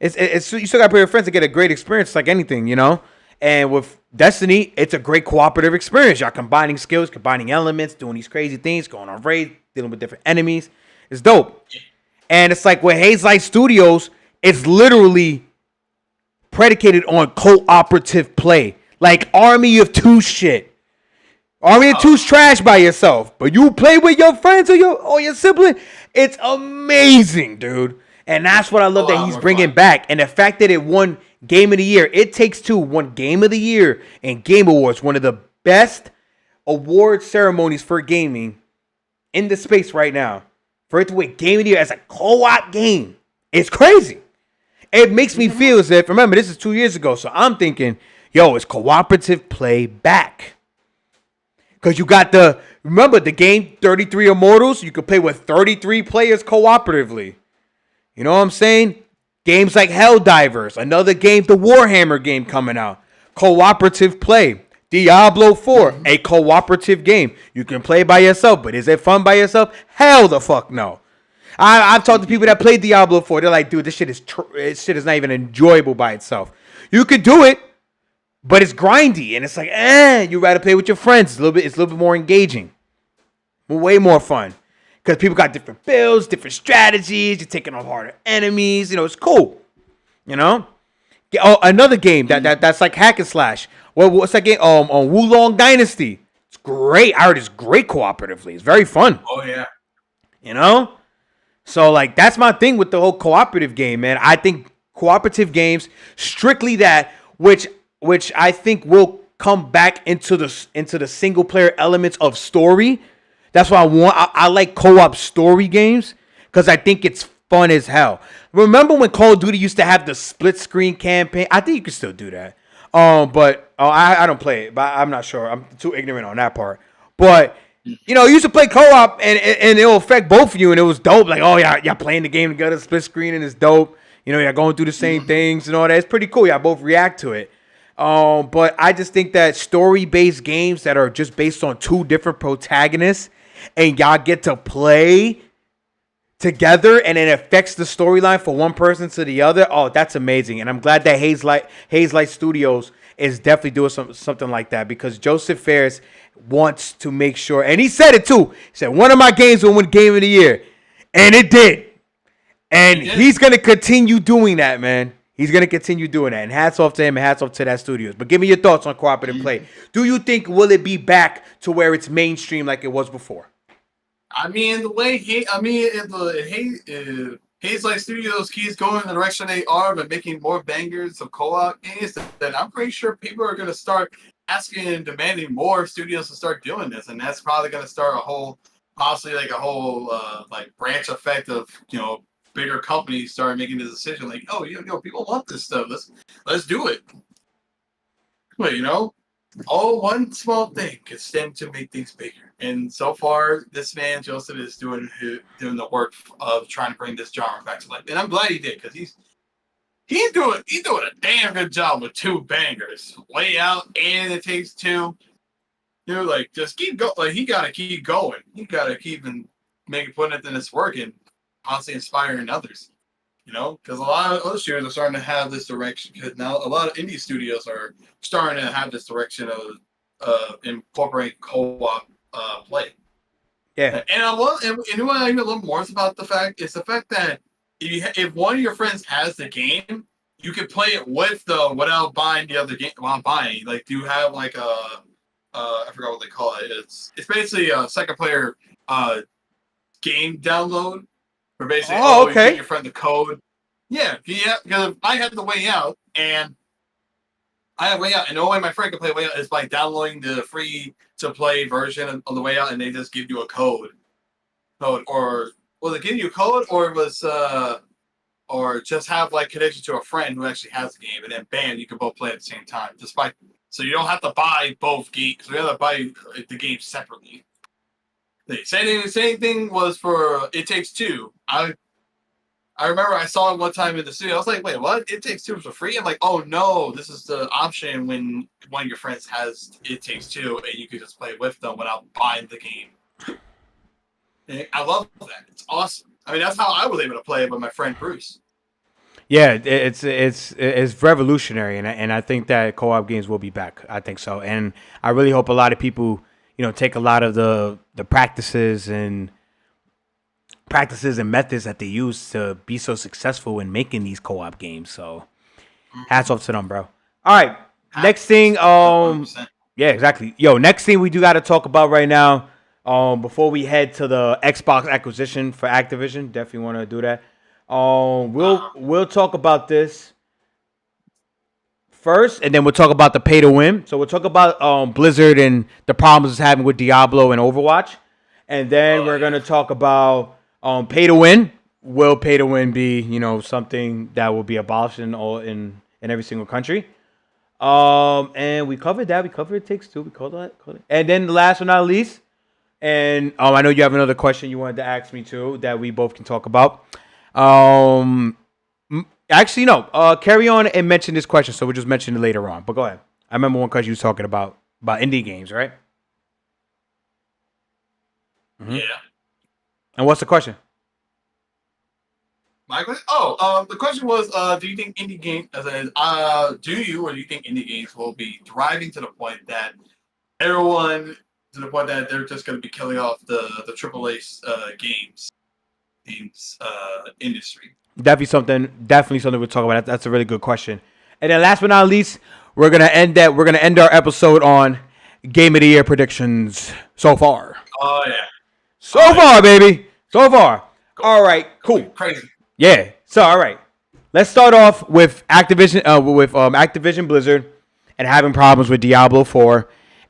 It's you still gotta play with friends to get a great experience, like anything, you know. And with Destiny, it's a great cooperative experience. Y'all combining skills, combining elements, doing these crazy things, going on raids, dealing with different enemies. It's dope. And it's like with Hazelight Studios, it's literally predicated on cooperative play, like Army of Two shit. Army of Two's trash by yourself, but you play with your friends or your sibling. It's amazing, dude. And that's what I love that he's bringing back. And the fact that it won Game of the Year. It Takes Two won Game of the Year and Game Awards, one of the best award ceremonies for gaming in the space right now. For it to win Game of the Year as a co-op game, it's crazy. It makes me feel as if, remember, this is 2 years ago, so I'm thinking, yo, it's cooperative play back. Because you got remember the game 33 Immortals? You could play with 33 players cooperatively. You know what I'm saying? Games like Helldivers, another game, the Warhammer game coming out. Cooperative play. Diablo 4, a cooperative game. You can play by yourself, but is it fun by yourself? Hell the fuck no. I've talked to people that played Diablo 4. They're like, dude, this shit is not even enjoyable by itself. You could do it, but it's grindy, and it's like, you rather play with your friends. It's a little bit more engaging. Way more fun. Because people got different builds, different strategies. You're taking on harder enemies. You know, it's cool. You know? Oh, another game that's like hack and slash. What's that game? On Wulong Dynasty. It's great. I heard it's great cooperatively. It's very fun. Oh, yeah. You know? So, like, that's my thing with the whole cooperative game, man. I think cooperative games, strictly that, which I think will come back into the single player elements of story. That's why I like co-op story games, because I think it's fun as hell. Remember when Call of Duty used to have the split screen campaign? I think you can still do that. But I don't play it, but I'm not sure. I'm too ignorant on that part. But you know, you used to play co-op and it'll affect both of you, and it was dope. Like, oh, y'all playing the game together, split screen, and it's dope. You know, y'all going through the same things and all that. It's pretty cool. Y'all both react to it. But I just think that story-based games that are just based on two different protagonists and y'all get to play together and it affects the storyline for one person to the other, oh, that's amazing. And I'm glad that Hazelight Studios is definitely doing something like that, because Joseph Fares wants to make sure, and he said it too. He said, one of my games will win Game of the Year. And it did. And he's going to continue doing that, man. He's going to continue doing that. And hats off to him and hats off to that studios. But give me your thoughts on cooperative play. Do you think, will it be back to where it's mainstream like it was before? I mean, the way Hazelight Studios keeps going in the direction they are, but making more bangers of co-op games, then I'm pretty sure people are going to start asking and demanding more studios to start doing this. And that's probably going to start possibly like a whole like branch effect of, you know, bigger companies start making the decision like, oh, you know, people want this stuff. Let's do it. But, you know, all one small thing can stand to make things bigger. And so far, this man, Joseph, is doing the work of trying to bring this genre back to life. And I'm glad he did, because he's doing a damn good job with two bangers. Layout and It Takes Two. You know, like, just keep going. Like, he got to keep going. He got to keep putting it in this work and constantly inspiring others. You know, because a lot of other studios are starting to have this direction. Because now a lot of indie studios are starting to have this direction of incorporating co-op play. Yeah. And what I even love more is about the fact that if one of your friends has the game, you can play it without buying the other game. While buying, like, do you have like I forgot what they call it. It's basically a second player game download. Where basically, you give your friend the code. Yeah, because I had the way out, and the only way my friend can play Way Out is by downloading the free-to-play version on the Way Out, and they just give you a code. Or was it giving you a code, or it was, or just have like connection to a friend who actually has the game, and then bam, you can both play at the same time, just by So you don't have to buy both games. So you have to buy the games separately. The same thing was for It Takes Two. I remember I saw it one time in the studio. I was like, wait, what? It Takes Two was for free? I'm like, oh no, this is the option when one of your friends has It Takes Two and you can just play with them without buying the game. And I love that. It's awesome. I mean, that's how I was able to play it with my friend Bruce. Yeah, it's revolutionary, and I think that co-op games will be back. I think so, and I really hope a lot of people, take a lot of the practices and methods that they use to be so successful in making these co-op games. So, hats off to them, bro. All right, next thing, 100%. yeah, exactly. Yo, next thing we do got to talk about right now, before we head to the Xbox acquisition for Activision, definitely want to do that. We'll talk about this first, and then we'll talk about the pay to win. So we'll talk about Blizzard and the problems it's having with Diablo and Overwatch, and then we're gonna talk about pay to win. Will pay to win be something that will be abolished in every single country? And we covered that. We covered It Takes Two. We called that. And then the last but not least, and I know you have another question you wanted to ask me too that we both can talk about. Actually, no. Carry on and mention this question, so we'll just mention it later on. But go ahead. I remember one question you was talking about indie games, right? Yeah. And what's the question? My question? The question was, do you think indie games, do you think indie games will be thriving to the point that everyone, to the point that they're just going to be killing off the AAA games industry? Definitely something we'll talk about. That's a really good question. And then last but not least, we're gonna end our episode on Game of the Year predictions so far. Oh yeah. So far, baby. So far. All right, cool. Crazy. Yeah. So all right. Let's start off with Activision Activision Blizzard and having problems with Diablo 4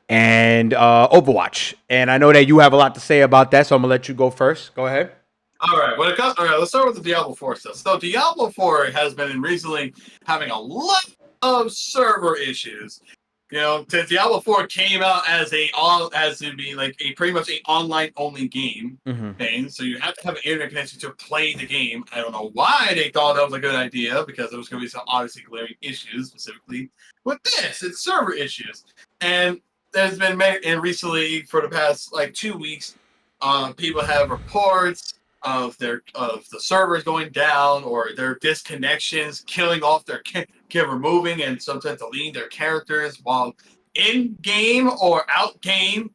and Overwatch. And I know that you have a lot to say about that, so I'm gonna let you go first. Go ahead. All right, let's start with the Diablo 4 stuff. So Diablo 4 has been recently having a lot of server issues. Diablo 4 came out as to be like pretty much an online only game thing. So you have to have an internet connection to play the game. I don't know why they thought that was a good idea, because there was going to be some obviously glaring issues specifically with this. It's server issues, and there's been recently for the past 2 weeks, people have reports of the servers going down or their disconnections, killing off their removing and sometimes deleting their characters while in game or out game,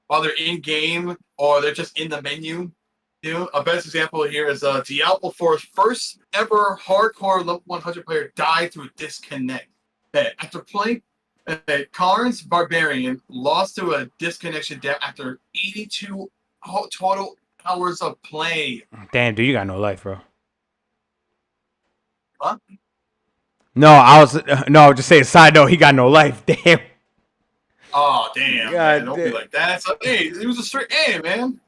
while they're in game or they're just in the menu. A best example here is Diablo 4's first ever hardcore level 100 player died through a disconnect. After playing, Karn's Barbarian lost to a disconnection death after 82 total hours of play. Damn, dude, you got no life, bro. What? No, just saying, side note, he got no life. Damn. Oh, damn. Man, don't be like that. So, hey, it was a straight aim, man.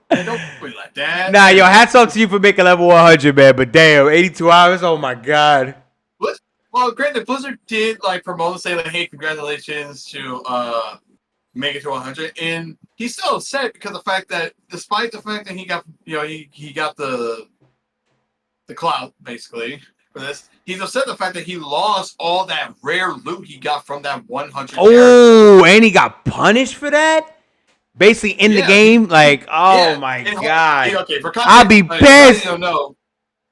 Don't be like that. Nah, yo, hats off to you for making level 100, man. But damn, 82 hours? Oh, my God. Well, granted, Blizzard did promote and say hey, congratulations to make it to 100, and he's still upset because despite the fact that he got he got the clout basically for this, he's upset the fact that he lost all that rare loot he got from that 100. Oh, and he got punished for that? Basically in the game? My God. Okay, I'll be pissed.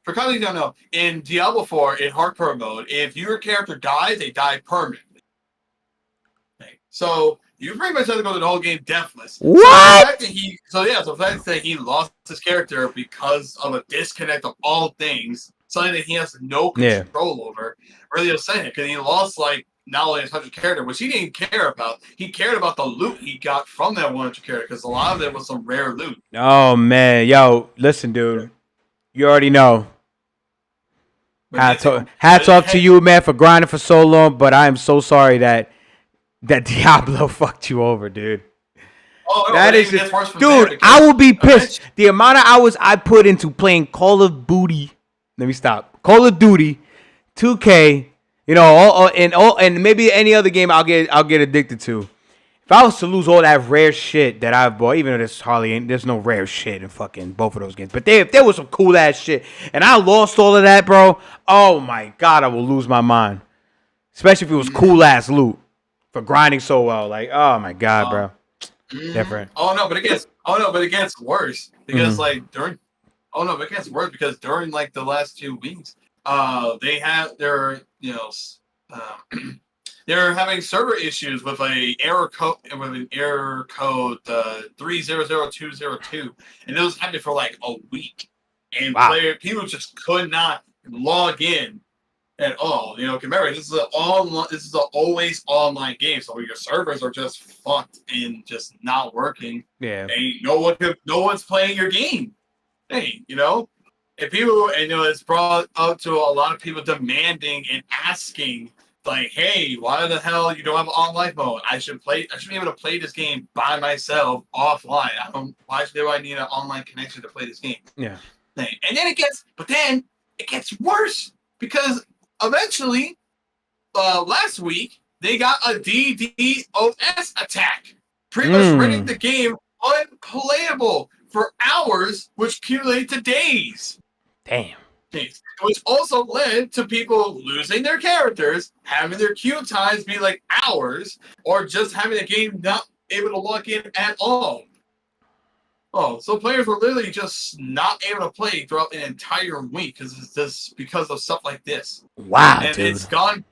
For context you don't know, in Diablo 4, in hardcore mode, if your character dies, they die permanently. Okay. So you pretty much have to go through the whole game deathless. What? So the fact that he lost his character because of a disconnect of all things, something that he has no control over, really upsetting because he lost not only his 100 character, which he didn't care about. He cared about the loot he got from that 100 character because a lot of it was some rare loot. Oh man, yo, listen, dude, you already know. Hats off to you, man, for grinding for so long. But I am so sorry that Diablo fucked you over, dude. Oh, that is just, dude. I will be pissed. The amount of hours I put into playing Call of Duty. Let me stop. Call of Duty, 2K, You know, and maybe any other game I'll get addicted to. If I was to lose all that rare shit that I've bought, even though there's no rare shit in fucking both of those games. But if there was some cool ass shit and I lost all of that, bro, oh my God, I will lose my mind. Especially if it was cool ass loot for grinding so well. Like, oh my God, bro. Different. Oh no, but it gets worse because like during like the last 2 weeks, they're having server issues with an error code 300202, and it was happening for like a week, and people just could not log in at all. You know, remember this is an always online game, so your servers are just fucked and just not working. Yeah, and no one's playing your game. Hey, you know, and it's brought up to a lot of people demanding and asking. Like, hey, why the hell you don't have online mode? I should be able to play this game by myself offline. Why do I need an online connection to play this game? Yeah. And then it gets worse because eventually, last week they got a DDoS attack, pretty much rendering the game unplayable for hours, which accumulated to days. Damn. Which also led to people losing their characters, having their queue times be like hours, or just having the game not able to log in at all. Oh, so players were literally just not able to play throughout an entire week because of stuff like this. Wow, and dude. it's gotten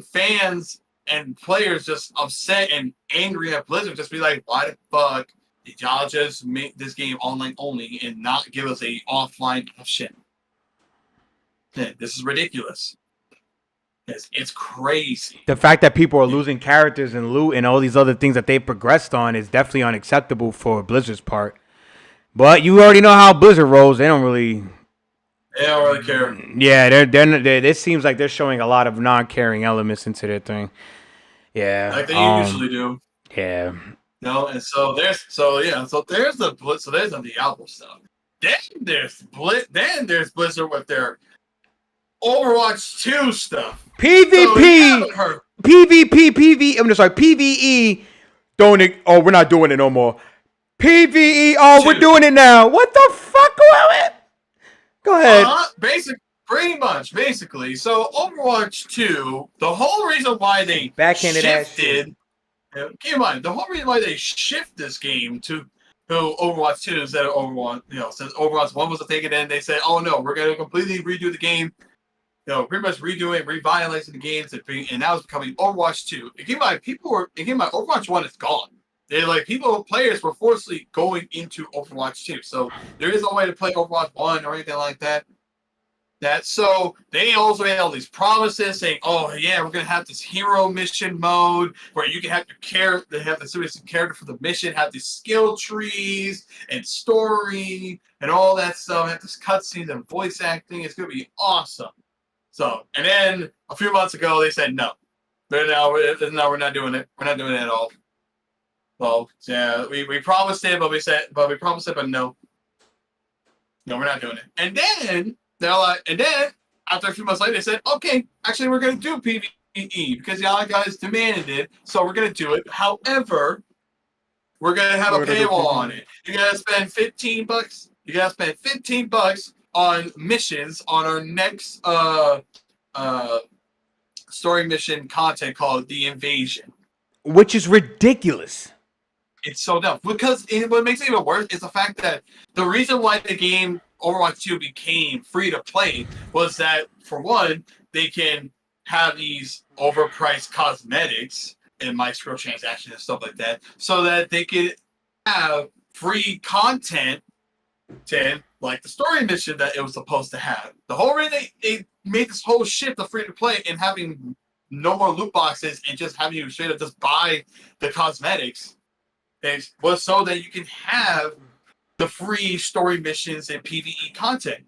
fans and players just upset and angry at Blizzard, just be like, why the fuck did y'all just make this game online only and not give us a offline option? This is ridiculous. It's crazy. The fact that people are losing characters and loot and all these other things that they progressed on is definitely unacceptable for Blizzard's part. But you already know how Blizzard rolls. They don't really care. Yeah, it seems like they're showing a lot of non-caring elements into their thing. Yeah, like they usually do. Yeah. No, and so there's the Diablo stuff. Then there's Blizzard with their Overwatch 2 stuff. PvP. So PvP. I'm sorry. PvE. We're not doing it no more. PvE. Oh, we're doing it now. What the fuck? Go ahead. Basically. So Overwatch 2. The whole reason why they backhanded shifted. Keep in mind, the whole reason why they shift this game to Overwatch 2 instead of Overwatch. Since Overwatch 1 was a thing, and then they said, "Oh no, we're going to completely redo the game." Pretty much redoing, revitalizing the games, and now it's becoming Overwatch 2. Again, my Overwatch 1 is gone. Players were forcibly going into Overwatch 2. So there is no way to play Overwatch 1 or anything like that. So they also had all these promises saying, "Oh yeah, we're gonna have this hero mission mode where you can have your character, they have the specific character for the mission, have these skill trees and story and all that stuff, have this cutscenes and voice acting. It's gonna be awesome." So, and then a few months ago, they said no. But now we're not doing it. We're not doing it at all. Well, yeah, we promised it, but no, we're not doing it. And then after a few months later, they said, okay, actually, we're going to do PvE because y'all guys demanded it, so we're going to do it. However, we're going to have a paywall on it. You got to spend $15. You got to spend $15 on missions on our next story mission content called The Invasion. Which is ridiculous. It's so dumb. Because what makes it even worse is the fact that the reason why the game Overwatch 2 became free to play was that, for one, they can have these overpriced cosmetics and microtransactions and stuff like that, so that they could have free content like the story mission that it was supposed to have. The whole reason they made this whole shift of free to play and having no more loot boxes and just having you straight up just buy the cosmetics was so that you can have the free story missions and PvE content.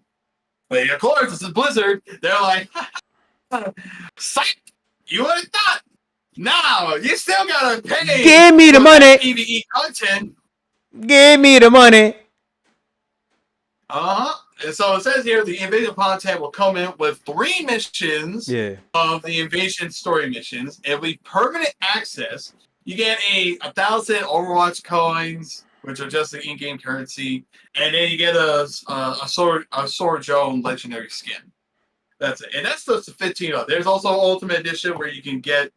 But of course, this is Blizzard. They're like, psych, you would have thought. No, you still gotta pay. Give me the money. PvE content. Give me the money. And so it says here the invasion content will come in with 3 missions of the invasion story missions. It'll be permanent access. You get 1,000 Overwatch coins, which are just the in-game currency, and then you get a Sword Joan legendary skin. That's it, and that's just the 15. There's also Ultimate Edition where you can get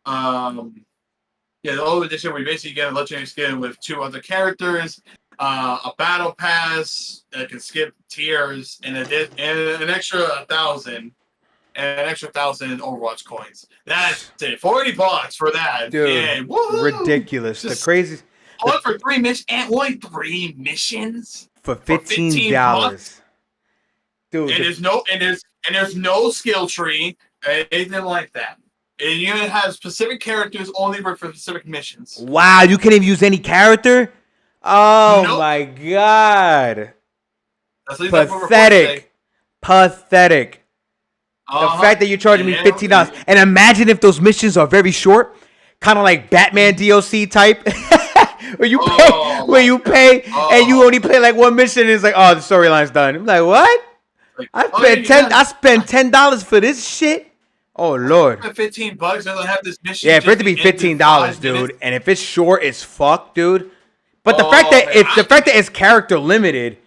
the Ultimate Edition where you basically get a legendary skin with 2 other characters. A battle pass that can skip tiers, and an extra 1,000, and an extra 1,000 Overwatch coins. That's it. $40 for that, dude. Yeah, ridiculous. The crazy. Only for 3 missions, and only 3 missions for $15, dude. And there's no skill tree, anything like that. And you have specific characters only for specific missions. Wow, you can't even use any character. Oh my god. Pathetic. Pathetic. The fact that you're charging me $15. And imagine if those missions are very short, kind of like Batman DLC type. where you pay and you only play like 1 mission and it's like, oh, the storyline's done. I'm like, what? I spent $10 for this shit. Oh Lord. $15 doesn't have this mission. Yeah, for it to be $15, dude. And if it's short as fuck, dude. But the fact that it's character limited,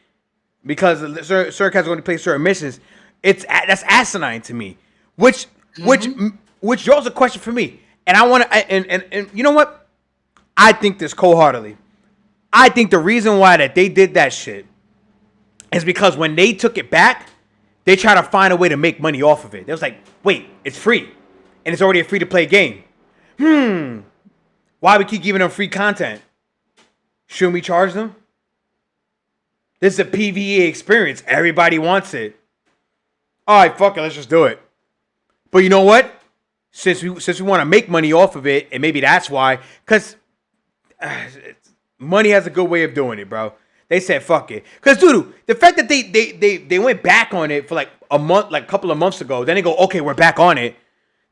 because certain characters only play certain missions, that's asinine to me. Which draws a question for me. And I want to, and you know what? I think this cold-heartedly. I think the reason why that they did that shit is because when they took it back, they tried to find a way to make money off of it. They was like, wait, it's free, and it's already a free-to-play game. Why we keep giving them free content? Shouldn't we charge them? This is a PvE experience. Everybody wants it. All right, fuck it. Let's just do it. But you know what? Since we want to make money off of it, and maybe that's why, because money has a good way of doing it, bro. They said fuck it. Because, dude, the fact that they went back on it for like a couple of months ago, then they go, okay, we're back on it.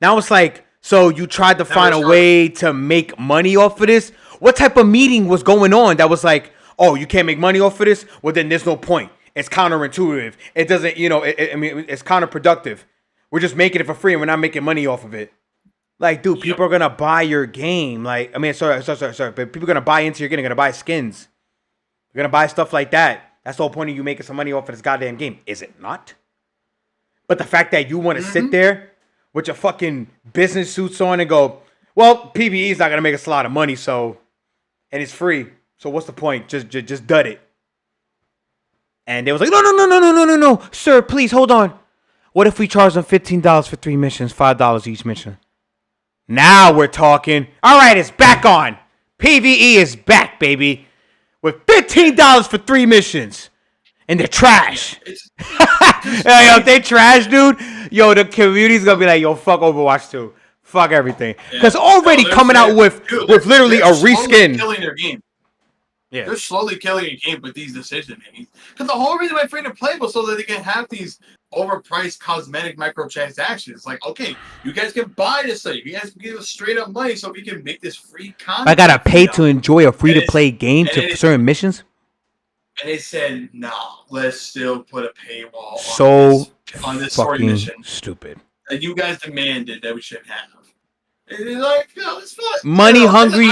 Now it's like, so you tried to find a way to make money off of this? What type of meeting was going on that was like, oh, you can't make money off of this? Well, then there's no point. It's counterintuitive. It doesn't, it's counterproductive. We're just making it for free and we're not making money off of it. Like, dude, people are going to buy your game. Like, I mean, sorry. But people are going to buy into your game. They're going to buy skins. They're going to buy stuff like that. That's the whole point of you making some money off of this goddamn game. Is it not? But the fact that you want to sit there with your fucking business suits on and go, well, PvE is not going to make us a lot of money, so... And it's free. So what's the point? Just dud it. And they was like, no. Sir, please, hold on. What if we charge them $15 for 3 missions, $5 each mission? Now we're talking. All right, it's back on. PvE is back, baby. With $15 for 3 missions. And they're trash. Yo, if they trash, dude, yo, the community's going to be like, yo, fuck Overwatch 2. Fuck everything. Because already coming out with literally a reskin. Killing their game. Yeah. They're slowly killing your game with these decision making. Because the whole reason why free to play was so that they can have these overpriced cosmetic microtransactions. Like, okay, you guys can buy this thing. You guys can give us straight up money so we can make this free content. I gotta pay to enjoy a free to play game to certain missions. And they said, no, let's still put a paywall on this story fucking mission. Stupid. And you guys demanded that we shouldn't have. And it's like, it's fun. Money hungry.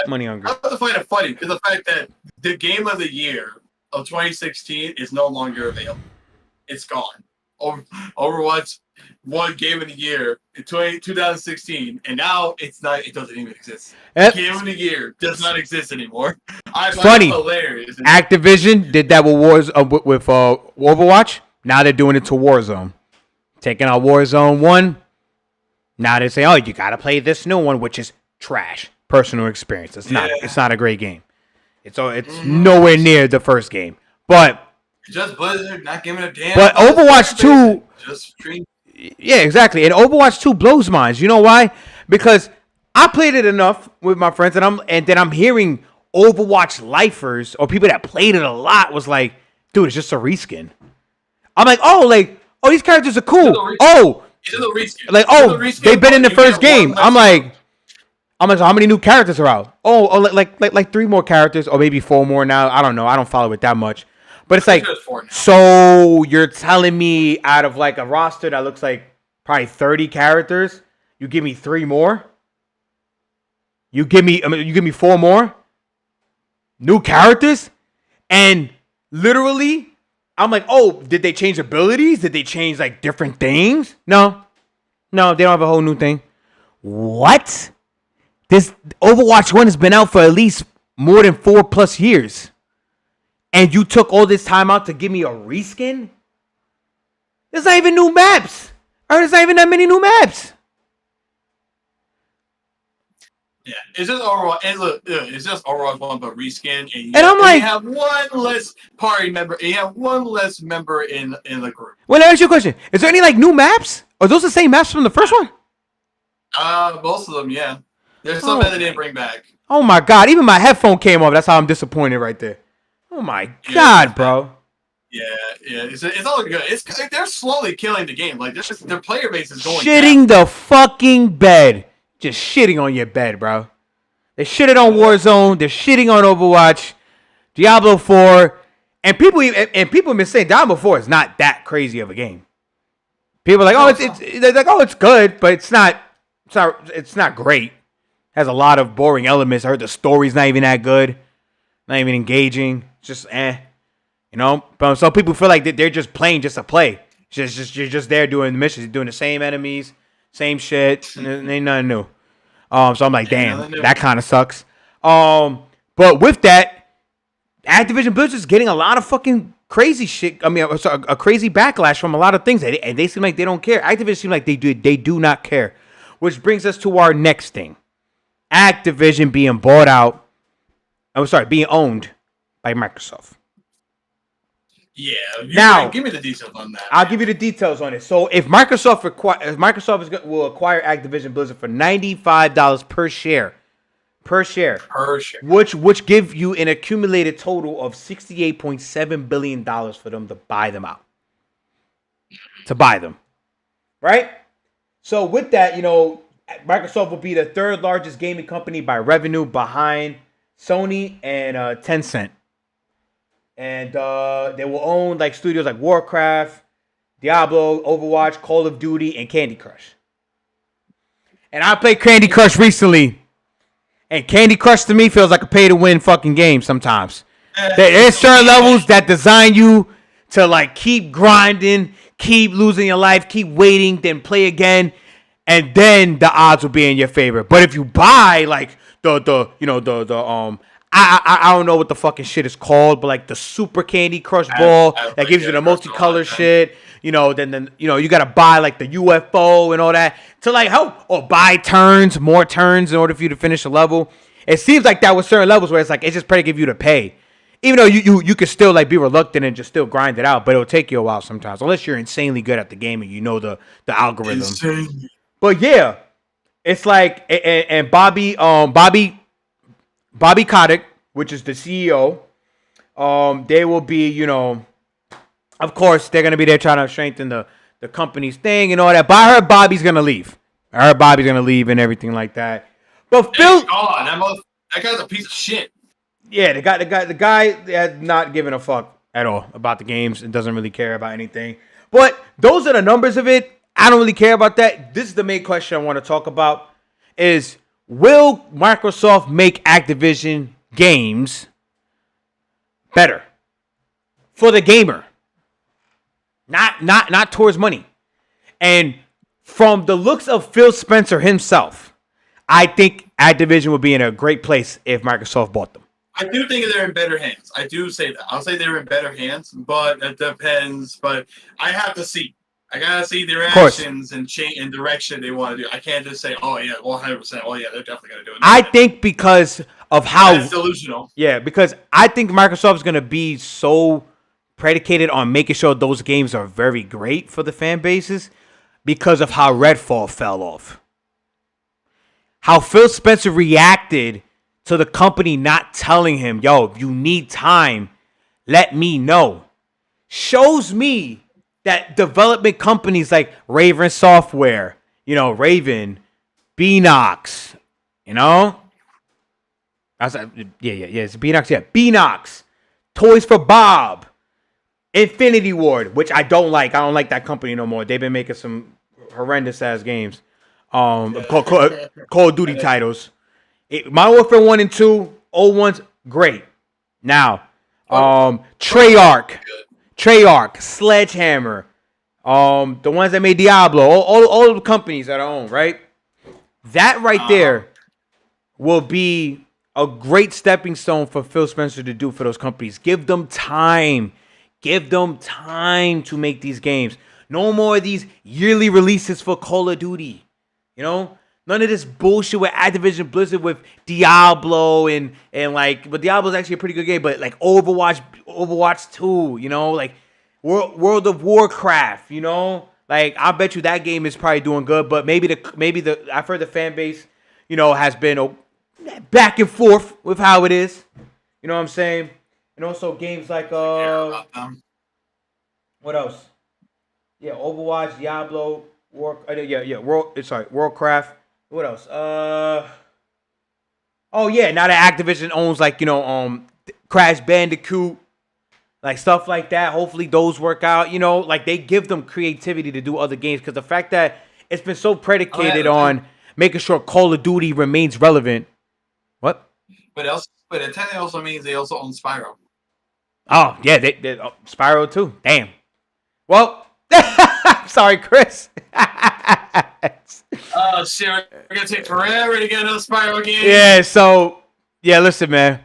Money hungry. I have to find it funny because the fact that the game of the year of 2016 is no longer available. It's gone. Overwatch won game of the year in 2016, and now it's not. It doesn't even exist. Game of the year does not exist anymore. Funny. Hilarious. Activision did that with Overwatch. Now they're doing it to Warzone. Taking out Warzone 1. Now they say, oh, you got to play this new one, which is trash. Personal experience. It's not. It's not a great game. It's nowhere near the first game. But just Blizzard not giving a damn. But Overwatch 2. Yeah, exactly. And Overwatch 2 blows minds. You know why? Because I played it enough with my friends, and then I'm hearing Overwatch lifers or people that played it a lot was like, dude, it's just a reskin. I'm like, oh, these characters are cool. They've been in the first game. I'm like, so how many new characters are out? Like 3 more characters, or maybe 4 more now. I don't know. I don't follow it that much. But it's I'm like, sure it's 4 now. so you're telling me out of like a roster that looks like probably 30 characters, you give me 3 more? You give me 4 more new characters? And literally, I'm like, oh, did they change abilities? Did they change like different things? No, they don't have a whole new thing. What? This Overwatch 1 has been out for at least more than 4+ years. And you took all this time out to give me a reskin? There's not even new maps. Or there's not even that many new maps. Yeah, it's just Overwatch. It's just Overwatch 1, but reskin. And I'm like, you have one less party member. And you have one less member in the group. Well, let me ask you a question. Is there any like new maps? Are those the same maps from the first one? Most of them, yeah. There's some that they didn't bring back. Oh my god! Even my headphone came off. That's how I'm disappointed right there. Oh my god, bro. Yeah. It's all good. They're slowly killing the game. Like their player base is going shitting down. The fucking bed. Just shitting on your bed, bro. They shitted on Warzone. They're shitting on Overwatch, Diablo 4, and people have been saying Diablo 4 is not that crazy of a game. People are like, it's good, but it's not great. Has a lot of boring elements. I heard the story's not even that good, not even engaging. It's just you know. But some people feel like they're just playing just to play. You're just there doing the missions, doing the same enemies. Same shit, and ain't nothing new. So I'm like, damn, that kind of sucks. But with that, Activision Blizzard's getting a lot of fucking crazy shit. I mean, a crazy backlash from a lot of things, and they seem like they don't care. Activision seem like they do not care. Which brings us to our next thing: Activision being bought out. Being owned by Microsoft. Yeah. Now, give me the details on that. I'll give you the details on it. So, if Microsoft will acquire Activision Blizzard for $95 per share, which give you an accumulated total of $68.7 billion for them to buy them out, right? So, with that, Microsoft will be the third largest gaming company by revenue, behind Sony and Tencent. And they will own like studios like Warcraft, Diablo, Overwatch, Call of Duty, and Candy Crush. And I played Candy Crush recently. And Candy Crush to me feels like a pay-to-win fucking game sometimes. There's certain levels that design you to like keep grinding, keep losing your life, keep waiting, then play again. And then the odds will be in your favor. But if you buy like I don't know what the fucking shit is called, but like the Super Candy Crush Ball that gives you the multicolor shit. Then you gotta buy like the UFO and all that to like help, or buy more turns in order for you to finish a level. It seems like that with certain levels where it's like it's just pretty give you to pay, even though you could still like be reluctant and just still grind it out, but it'll take you a while sometimes unless you're insanely good at the game and you know the algorithm. Insane. But yeah, it's like and Bobby Kotick, which is the CEO, they will be, of course, they're going to be there trying to strengthen the company's thing and all that. But I heard Bobby's going to leave. And everything like that. But Phil... that guy's a piece of shit. Yeah, the guy has not given a fuck at all about the games and doesn't really care about anything. But those are the numbers of it. I don't really care about that. This is the main question I want to talk about is... Will Microsoft make Activision games better for the gamer? Not towards money. And from the looks of Phil Spencer himself, I think Activision would be in a great place if Microsoft bought them. I do think they're in better hands. I do say that. I'll say they're in better hands, but it depends. But I have to see. I gotta see their actions and change and direction they want to do. I can't just say, "Oh yeah, 100%." Oh yeah, they're definitely gonna do it. I think because of how that's delusional. Yeah, because I think Microsoft is gonna be so predicated on making sure those games are very great for the fan bases because of how Redfall fell off. How Phil Spencer reacted to the company not telling him, "Yo, you need time. Let me know." Shows me that development companies like Raven Software, Raven, Beanox, I was like, it's Beanox, Beanox, Toys for Bob, Infinity Ward, which I don't like. I don't like that company no more. They've been making some horrendous ass games. Call of Duty titles. Modern Warfare 1 and 2, old ones, great. Now, Treyarch, Sledgehammer, the ones that made Diablo, all of the companies that I own, right? That right there will be a great stepping stone for Phil Spencer to do for those companies. Give them time. Give them time to make these games. No more of these yearly releases for Call of Duty. You know? None of this bullshit with Activision Blizzard with Diablo and like, but Diablo's actually a pretty good game, but like Overwatch 2, you know, like World of Warcraft, you know, like I bet you that game is probably doing good, but maybe the I've heard the fan base, you know, has been back and forth with how it is, you know what I'm saying, and also games like what else? Yeah, Overwatch, Diablo, Warcraft. What else? Oh yeah, now that Activision owns like, you know, Crash Bandicoot, like stuff like that. Hopefully those work out. You know, like they give them creativity to do other games because the fact that it's been so predicated on making sure Call of Duty remains relevant. What? But it technically also means they also own Spyro. Oh yeah, they Spyro too. Damn. Well, sorry, Chris. Oh shit, we're gonna take forever to get another Spyro game. Yeah, so yeah, listen, man.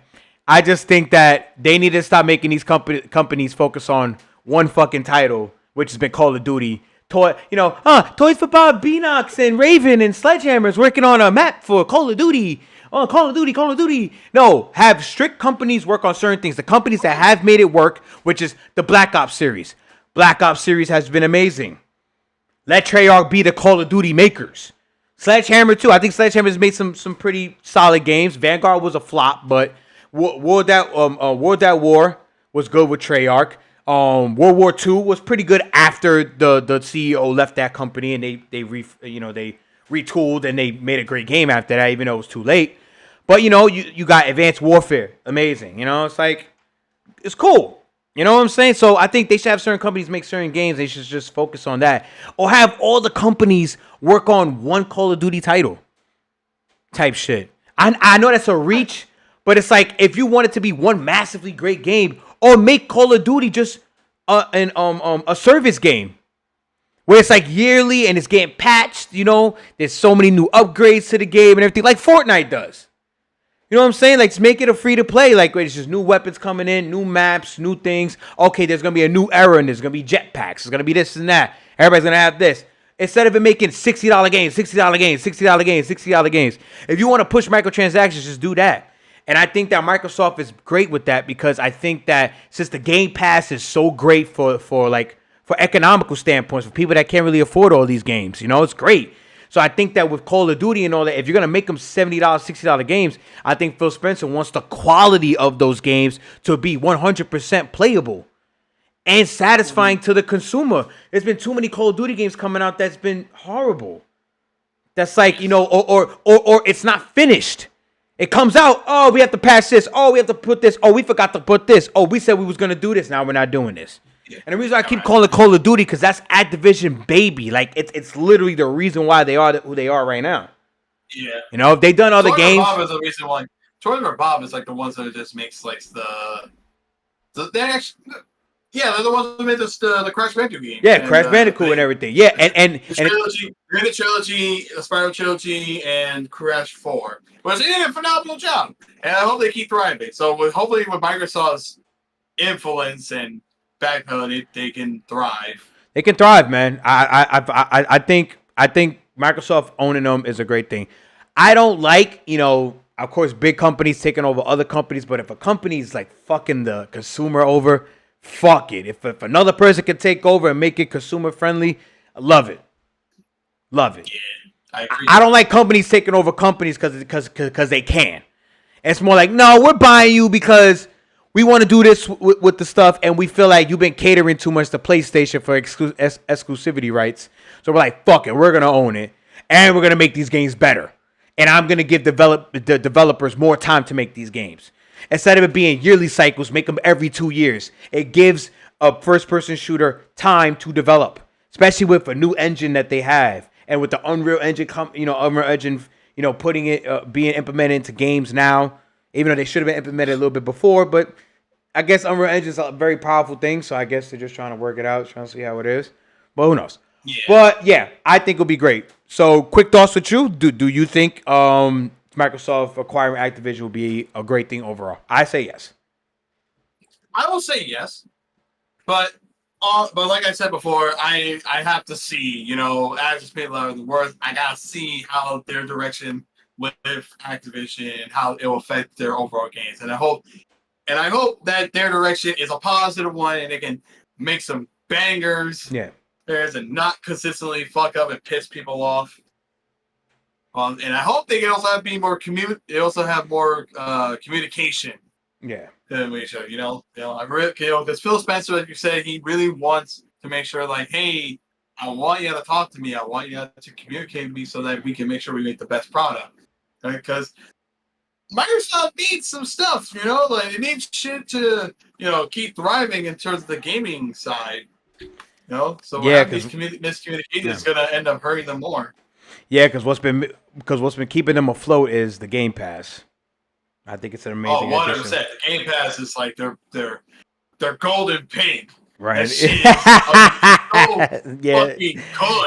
I just think that they need to stop making these companies focus on one fucking title, which has been Call of Duty. Toys for Bob, Beanox, and Raven and Sledgehammer's working on a map for Call of Duty. Oh, Call of Duty. No, have strict companies work on certain things. The companies that have made it work, which is the Black Ops series. Black Ops series has been amazing. Let Treyarch be the Call of Duty makers. Sledgehammer too. I think Sledgehammer has made some pretty solid games. Vanguard was a flop, but World at War was good with Treyarch. World War II was pretty good after the CEO left that company and they retooled and they made a great game after that, even though it was too late. But you know, you got Advanced Warfare, amazing. You know, it's like it's cool. You know what I'm saying? So I think they should have certain companies make certain games. They should just focus on that. Or have all the companies work on one Call of Duty title type shit. I know that's a reach, but it's like if you want it to be one massively great game, or make Call of Duty just a service game. Where it's like yearly and it's getting patched, you know? There's so many new upgrades to the game and everything, like Fortnite does. You know what I'm saying? Like, just make it a free-to-play. Like, it's just new weapons coming in, new maps, new things. Okay, there's going to be a new era, and there's going to be jetpacks. There's going to be this and that. Everybody's going to have this. Instead of it making $60 games, $60 games. If you want to push microtransactions, just do that. And I think that Microsoft is great with that because I think that since the Game Pass is so great for economical standpoints, for people that can't really afford all these games, you know, it's great. So I think that with Call of Duty and all that, if you're going to make them $70, $60 games, I think Phil Spencer wants the quality of those games to be 100% playable and satisfying to the consumer. There's been too many Call of Duty games coming out that's been horrible. That's like, you know, or it's not finished. It comes out, oh, we have to patch this. Oh, we have to put this. Oh, we forgot to put this. Oh, we said we was going to do this. Now we're not doing this. Yeah. And the reason I keep calling it Call of Duty because that's Activision, baby. Like it's literally the reason why they are who they are right now. Yeah. You know, if they done other games. Bob is the reason why. Toilet Bob is like the ones that just makes like they actually. Yeah, they're the ones that made the Crash Bandicoot game. Yeah, Crash Bandicoot and everything. Yeah, and trilogy, Granite Trilogy, the Spyro Trilogy, and Crash 4. But they did a phenomenal job, and I hope they keep thriving. So hopefully with Microsoft's influence and backpedaling, they can thrive. They can thrive, man. I think Microsoft owning them is a great thing. I don't like, you know, of course, big companies taking over other companies, but if a company's like fucking the consumer over, fuck it. If another person can take over and make it consumer friendly, I love it. Love it. Yeah, I agree. I don't like companies taking over companies because they can. It's more like, no, we're buying you because we want to do this with the stuff, and we feel like you've been catering too much to PlayStation for exclusivity rights. So we're like, fuck it, we're gonna own it, and we're gonna make these games better. And I'm gonna give the developers more time to make these games. Instead of it being yearly cycles, make them every 2 years. It gives a first-person shooter time to develop, especially with a new engine that they have, and with the Unreal Engine, Unreal Engine, putting it being implemented into games now, even though they should have been implemented a little bit before. But I guess Unreal Engine is a very powerful thing, so I guess they're just trying to work it out, trying to see how it is. But who knows? Yeah. But yeah, I think it'll be great. So, quick thoughts with you. Do you think Microsoft acquiring Activision will be a great thing overall? I say yes. I will say yes, but like I said before, I have to see, as it's made the worth, I gotta see how their direction with Activision, how it will affect their overall games, and I hope that their direction is a positive one, and they can make some bangers. Yeah. And not consistently fuck up and piss people off. And I hope they can also have They also have more communication. Yeah. Than we should. I really, because Phil Spencer, like you said, he really wants to make sure, like, hey, I want you to talk to me. I want you to communicate with me so that we can make sure we make the best product. Because Microsoft needs some stuff, like it needs shit to, keep thriving in terms of the gaming side. So yeah, these miscommunication is going to end up hurting them more. Yeah, because what's been keeping them afloat is the Game Pass. I think it's an amazing. 100%. The Game Pass is like their golden pig. Right. That shit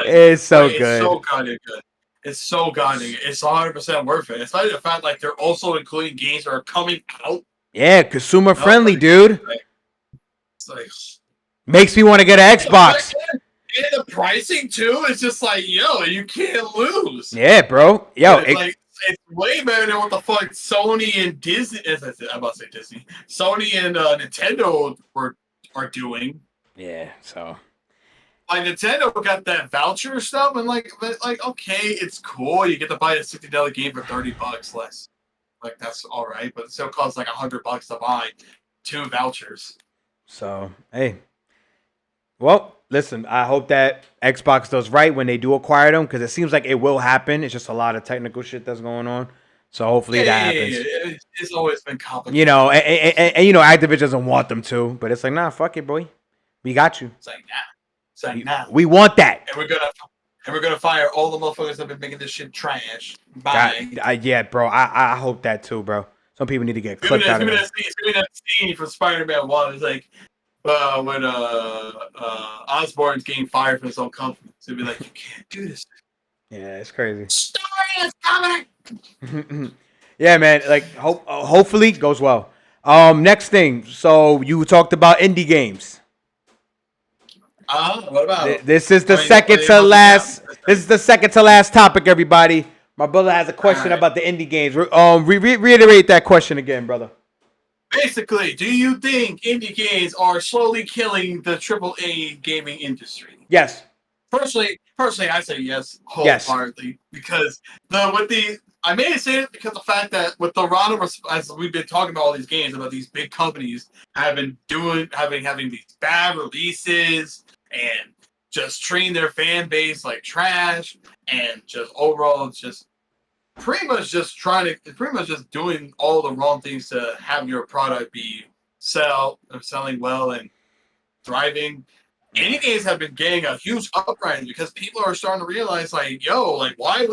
is so fucking good. It's so good. It's so goddamn good. It's so goddamn. It's 100% worth it. Especially the fact like they're also including games that are coming out. Yeah, consumer friendly, dude. It's like. Makes me want to get an Xbox. And the pricing too is just like, yo, you can't lose. Yeah, bro. Yo, it's way better than what the fuck Sony and Disney. I'm about to say Disney. Sony and Nintendo are doing. Yeah, so. Like Nintendo got that voucher stuff, and like okay, it's cool. You get to buy a $60 game for $30 less. Like that's all right, but it still costs like $100 to buy 2 vouchers. So hey. Well, listen, I hope that Xbox does right when they do acquire them, because it seems like it will happen. It's just a lot of technical shit that's going on. So hopefully that happens. Yeah. It's always been complicated. And Activision doesn't want them to, but it's like, nah, fuck it, boy. We got you. It's like, nah. We want that. And we're gonna fire all the motherfuckers that have been making this shit trash. Bye. Yeah, bro. I hope that too, bro. Some people need to get clipped out of it. It's gonna be that scene from Spider-Man 1. It's like, when Osborn's getting fired from his own company, so he'd be like, "You can't do this." Yeah, it's crazy. Story is coming. Yeah, man. Like, hopefully it goes well. Next thing. So you talked about indie games. What about? This is the second to last. This is the second to last topic, everybody. My brother has a question about the indie games. Reiterate that question again, brother. Basically, do you think indie games are slowly killing the AAA gaming industry? Yes. Personally, I say yes wholeheartedly, because I may say it because the fact that with the round of, as we've been talking about all these games, about these big companies having these bad releases and just treating their fan base like trash, and just overall just pretty much just doing all the wrong things to have your product be selling well and thriving. Indie games have been getting a huge uprising because people are starting to realize, like, yo, like, why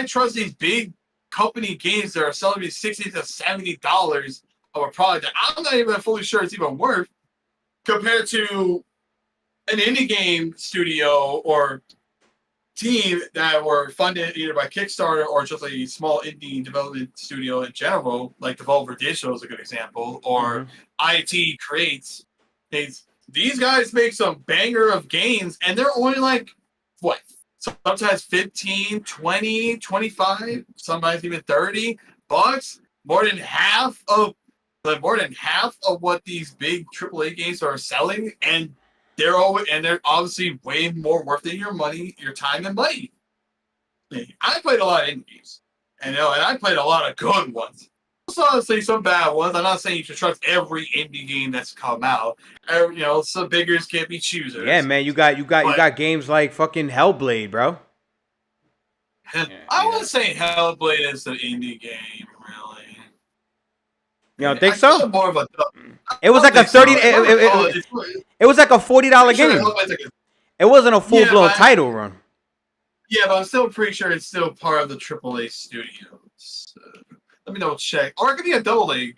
trust these big company games that are selling me $60 to $70 of a product that I'm not even fully sure it's even worth, compared to an indie game studio or team that were funded either by Kickstarter or just a small indie development studio in general, like Devolver Digital is a good example, or IT Creates. These guys make some banger of games, and they're only like, what, sometimes 15, 20, 25, sometimes even $30, more than half of what these big AAA games are selling, and they're obviously way more worth than your time and money. I played a lot of indie games, and I played a lot of good ones. Also, I'll say some bad ones. I'm not saying you should trust every indie game that's come out. Some beggars can't be choosers. Yeah, man, you got games like fucking Hellblade, bro. I wouldn't say Hellblade is an indie game, really. You don't think so? I It was like a 30. It was like a $40 game. It wasn't a full blown title run. Yeah, but I'm still pretty sure it's still part of the AAA studios. Let me double check. Or it could be a double A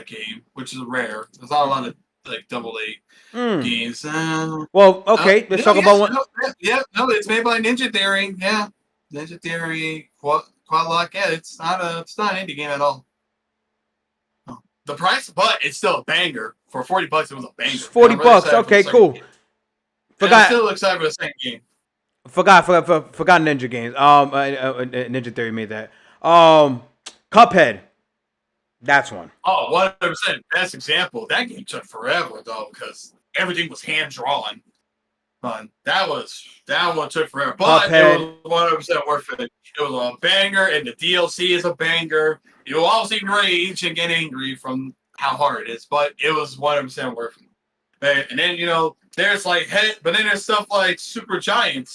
game, which is rare. There's not a lot of like double A games. Well, okay, let's talk about one. No, it's made by Ninja Theory. Yeah, Ninja Theory, Quadlock. Yeah, it's not an indie game at all. The price, but it's still a banger. For $40, it was a banger. $40. Okay, cool. I'm still excited for the second game. Forgot Ninja Games. Ninja Theory made that. Cuphead. That's one. Oh, 100%. Best example. That game took forever though, because everything was hand drawn. That one took forever. But Cuphead. It was 100% worth it. It was a banger, and the DLC is a banger. You'll also rage and get angry from how hard it is, but it was 100% worth it. And then there's but then there's stuff like Super Giant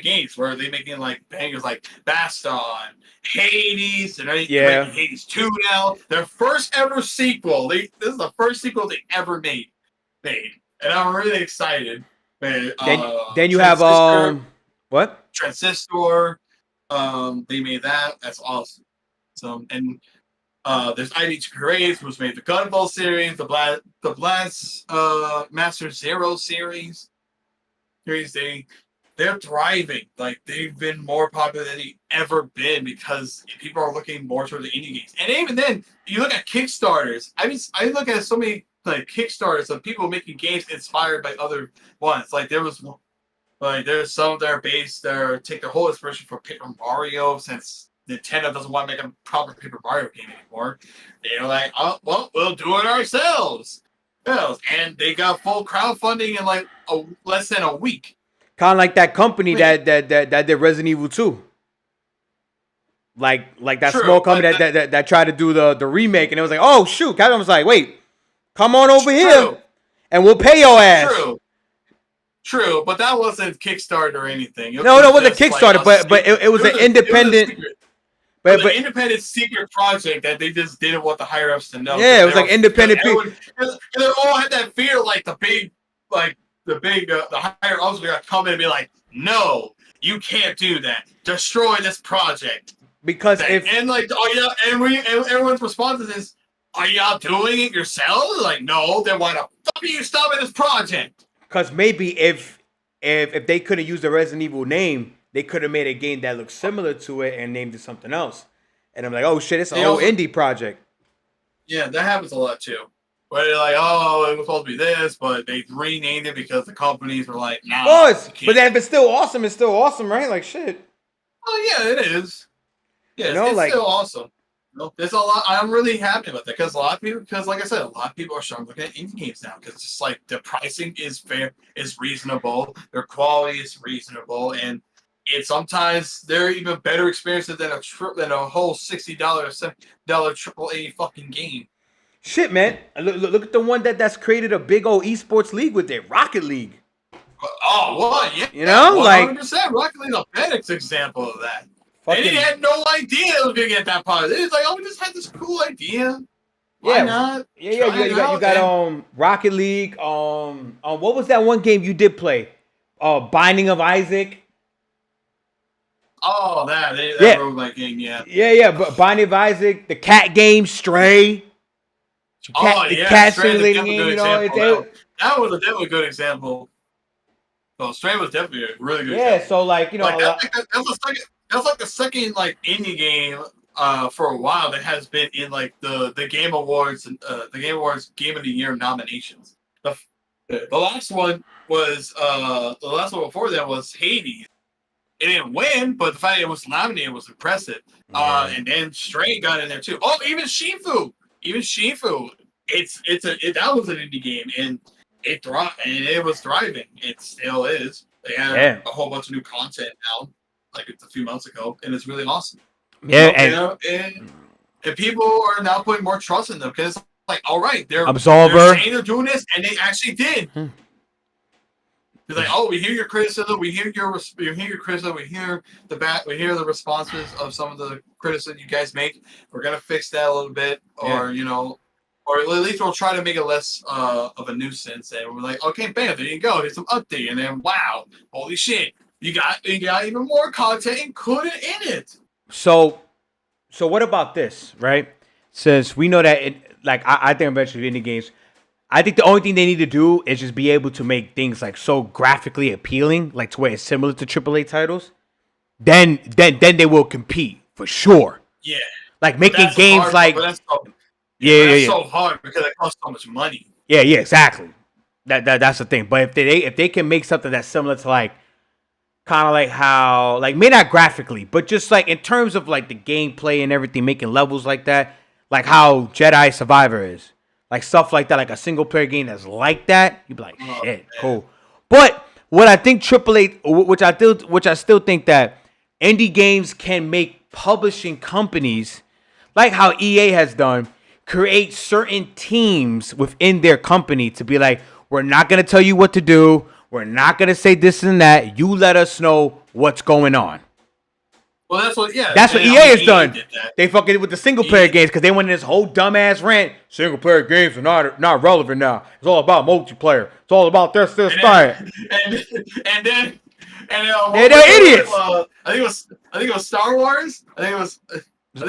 games where they making like bangers like Bastion, Hades, and making Hades 2 now. Their first ever sequel. This is the first sequel they ever made, and I'm really excited. Man, then you have what? Transistor. They made that. That's awesome. And there's IDH Parades, which made the Gunvolt series, the Blast Master Zero series. They're thriving. Like, they've been more popular than they've ever been because people are looking more toward the indie games. And even then, you look at Kickstarters. I look at so many like Kickstarters of people making games inspired by other ones. Like there's some that are based take their whole inspiration from Paper Mario, since Nintendo doesn't want to make a proper Paper Mario game anymore. They're like, oh, well, we'll do it ourselves. And they got full crowdfunding in like less than a week. Kind of like that company that did Resident Evil 2. Like that small company that tried to do the remake, and it was like, oh shoot, Capcom was like, wait, come on over here, and we'll pay your ass. True, but that wasn't Kickstarter or anything. No, it wasn't Kickstarter, but it was an independent. But an independent secret project that they just didn't want the higher ups to know. Yeah, it was like independent people. They all had that fear, like the higher ups were gonna come in and be like, "No, you can't do that. Destroy this project." Because everyone's response is, "Are y'all doing it yourselves?" Like, no. Then why the fuck are you stopping this project? Because maybe if they could have used the Resident Evil name, they could have made a game that looked similar to it and named it something else. And I'm like, oh shit, it's a whole indie project. Yeah, that happens a lot too. Where they're like, oh, it was supposed to be this, but they renamed it because the companies were like, nah. But it's still awesome. It's still awesome, right? Like shit. Oh yeah, it is. Yeah, it's still awesome. There's a lot. I'm really happy about that because like I said, a lot of people are starting looking at indie games now because it's just like the pricing is fair, is reasonable, their quality is reasonable, and sometimes they're even better experiences than a whole $60, $70 AAA fucking game. Shit, man! Look at the one that's created a big old esports league with it, Rocket League. Oh, what? Yeah, 100%. Rocket League is a best example of that. And they had no idea it was gonna get that part. It was like, oh, we just had this cool idea. Why not? Yeah. You got Rocket League. What was that one game you did play? Binding of Isaac. Oh, that roguelike game, yeah. Yeah, but Binding of Isaac, the cat game, Stray. Cat simulating game, that was a definitely good example. So Stray was definitely a really good example. So like, that's like the second like indie game for a while that has been in like the Game Awards and the Game Awards Game of the Year nominations. The last one was the last one before that was Hades. It didn't win, but the fact it was nominated was impressive. And then Stray got in there too. Oh, even Shifu. That was an indie game, and it thrived, and it was thriving. It still is. They have a whole bunch of new content now, like a few months ago, and it's really awesome. And people are now putting more trust in them because it's like, all right, they're saying they're doing this, and they actually did. It's like, oh, we hear your criticism, we hear your criticism, we hear the responses of some of the criticism you guys make. We're gonna fix that a little bit, or or at least we'll try to make it less of a nuisance. And we're like, okay, bam, there you go. Here's some update, and then wow, holy shit, you got even more content included in it. So what about this, right? Since we know that, I think eventually indie games, I think the only thing they need to do is just be able to make things like so graphically appealing, like to where it's similar to AAA titles. Then they will compete for sure. Yeah, like making games hard, like that's so hard because it costs so much money. Yeah, exactly. That's the thing. But if they can make something that's similar to like kind of like how like maybe not graphically, but just like in terms of like the gameplay and everything, making levels like that, like how Jedi Survivor is, like stuff like that, like a single player game that's like that, you'd be like, shit, cool. But what I think AAA, which I still think that indie games can make publishing companies, like how EA has done, create certain teams within their company to be like, we're not going to tell you what to do. We're not going to say this and that. You let us know what's going on. Well, that's what EA has done. They fucking with the single player games because they went in this whole dumbass rant. Single player games are not relevant now. It's all about multiplayer. It's all about this, that. And then they're idiots. I think it was Star Wars. I think it was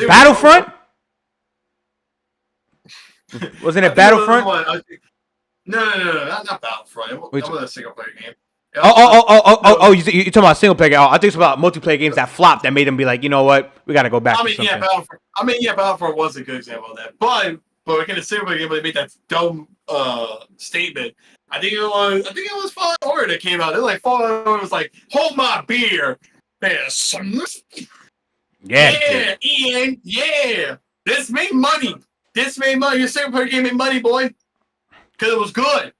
Battlefront. Wasn't it Battlefront? No, not Battlefront. It wasn't a single player game. Oh! You talking about single player game? Oh, I think it's about multiplayer games that flopped that made them be like, you know what, we got to go back. Battlefront was a good example of that. But in a single player game, they made that dumb statement. I think it was Fallen Order that came out. It was like Fallen Order was like, hold my beer. Yeah, Ian. Yeah, this made money. Your single player game made money, boy, because it was good.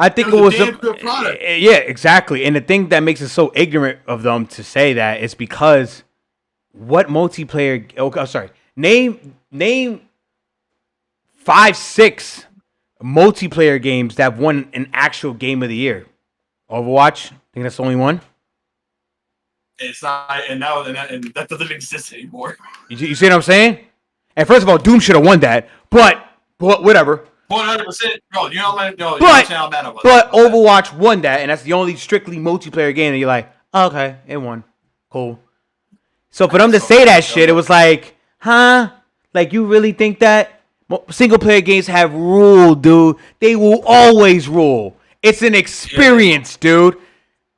I think it was a good product. Yeah, exactly. And the thing that makes it so ignorant of them to say that is because what multiplayer? Okay, sorry. Name 5-6 multiplayer games that have won an actual game of the year. Overwatch. I think that's the only one. It's not, and that doesn't exist anymore. You see what I'm saying? And first of all, Doom should have won that, but whatever. 100%. Bro, you know what? No, but Overwatch won that, and that's the only strictly multiplayer game that you're like, oh, okay, it won. Cool. So for them to say that shit, it was like, huh? Like, you really think that? Single player games have rule, dude. They will always rule. It's an experience, dude.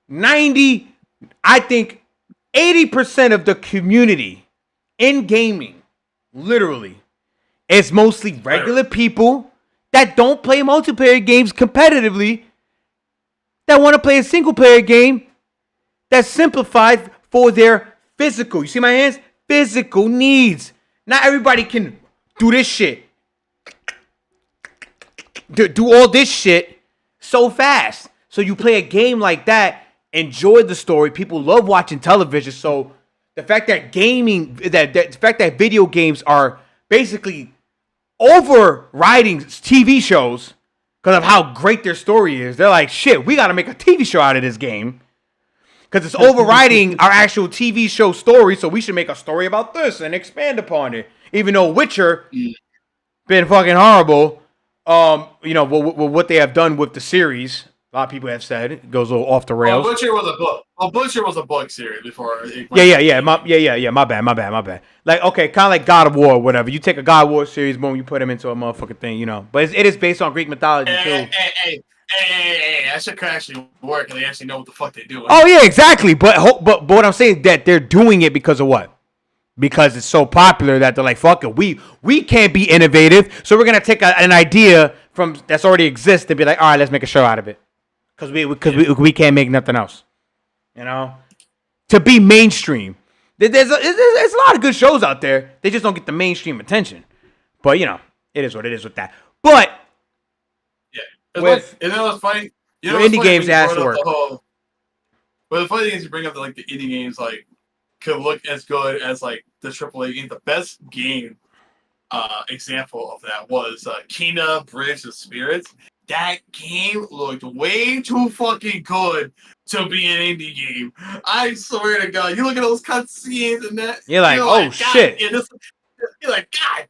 I think 80% of the community in gaming, literally, is mostly regular people that don't play multiplayer games competitively, that want to play a single player game that's simplified for their physical, you see my hands? Physical needs. Not everybody can do this shit. Do all this shit so fast. So you play a game like that, enjoy the story. People love watching television. So the fact that the fact that video games are basically overriding TV shows because of how great their story is. They're like, shit, we got to make a TV show out of this game because it's overriding our actual TV show story. So we should make a story about this and expand upon it. Even though Witcher been fucking horrible, what they have done with the series. A lot of people have said it goes a little off the rails. Butcher was a book. Butcher was a book series before. My bad. Like, okay, kind of like God of War or whatever. You take a God of War series, boom, you put them into a motherfucking thing, But it is based on Greek mythology too. Hey, that shit could actually work, and they actually know what the fuck they're doing. Oh yeah, exactly. But what I'm saying is that they're doing it because of what? Because it's so popular that they're like, fuck it, we can't be innovative, so we're gonna take an idea from that's already exists and be like, all right, let's make a show out of it. Because we can't make nothing else, to be mainstream. There's a lot of good shows out there. They just don't get the mainstream attention. But it is what it is with that. But what's funny? Indie games has to work. Well, the funny thing is you bring up the indie games could look as good as the AAA game. The best game example of that was Kena Bridge of Spirits. That game looked way too fucking good to be an indie game. I swear to God, you look at those cutscenes and that. You're like, oh shit. You're like, God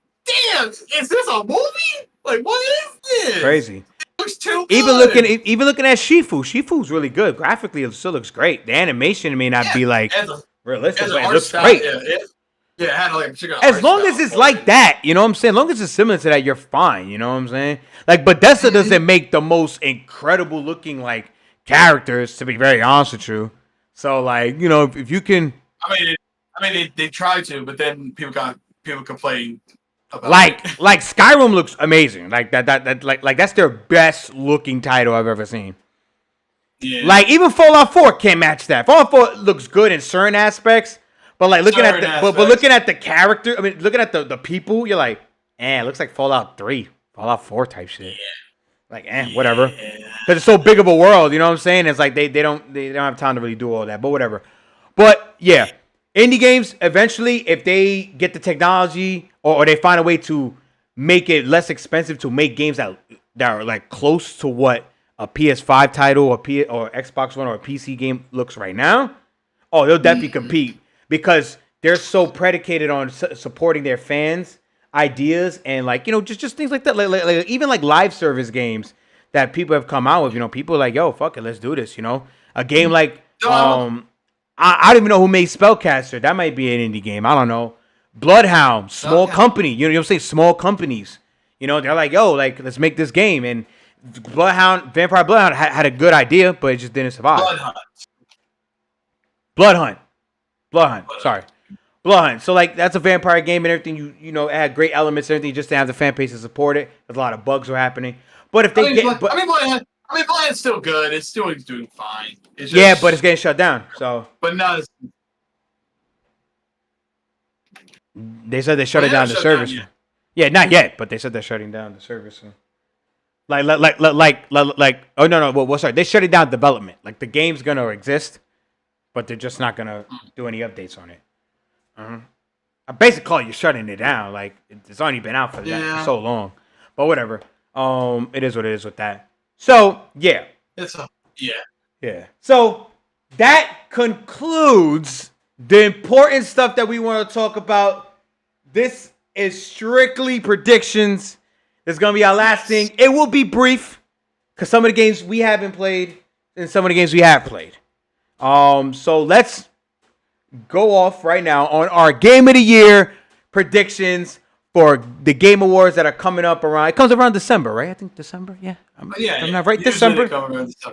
damn, is this a movie? Like, what is this? Crazy. It looks too good. Even looking at Shifu. Shifu's really good. Graphically, it still looks great. The animation may not be like realistic, but it looks great. Yeah, it had like a particular as long as it's like that, you know what I'm saying? As long as it's similar to that, you're fine. You know what I'm saying? Like, Bethesda doesn't make the most incredible looking like characters, to be very honest with you. So, like, you know, if you can, I mean, they tried to, but then people complain about like Skyrim looks amazing. Like like that's their best looking title I've ever seen. Yeah. Like even Fallout 4 can't match that. Fallout 4 looks good in certain aspects. But like looking at the character, I mean, looking at the people, you're like, it looks like Fallout 3, Fallout 4 type shit. Yeah. Like, whatever. Because it's so big of a world, you know what I'm saying? It's like they don't have time to really do all that, but whatever. But yeah, indie games eventually, if they get the technology or they find a way to make it less expensive to make games that are like close to what a PS5 title or Xbox One or a PC game looks right now, they'll definitely compete. Because they're so predicated on supporting their fans' ideas and like, you know, just things like that. Like even like live service games that people have come out with, you know, people are like, yo, fuck it, let's do this, you know? A game like, I don't even know who made Spellcaster. That might be an indie game. I don't know. Bloodhound, small company. You know what I'm saying? Small companies. You know, they're like, yo, like, let's make this game. And Vampire Bloodhound had a good idea, but it just didn't survive. Bloodhunt. Sorry. Bloodhunt. So, like, that's a vampire game and everything. You know, it had great elements and everything just to have the fan base to support it. There's a lot of bugs were happening. But if they Bloodhunt's still good. It's still doing fine. It's just, but it's getting shut down. So. But not. They said they shut it down the service. Yeah, not yet, but they said they're shutting down the service. So. Like, oh, no. Well, sorry. They shut it down development. Like, the game's going to exist. But they're just not gonna do any updates on it. I basically call you shutting it down. Like it's only been out for so long. But whatever. It is what it is with that. So yeah. Yeah. So that concludes the important stuff that we want to talk about. This is strictly predictions. It's gonna be our last thing. It will be brief because some of the games we haven't played and some of the games we have played. So let's go off right now on our Game of the Year predictions for the Game Awards that are coming up around. It comes around December, right? I think December. Yeah. I'm not right. December.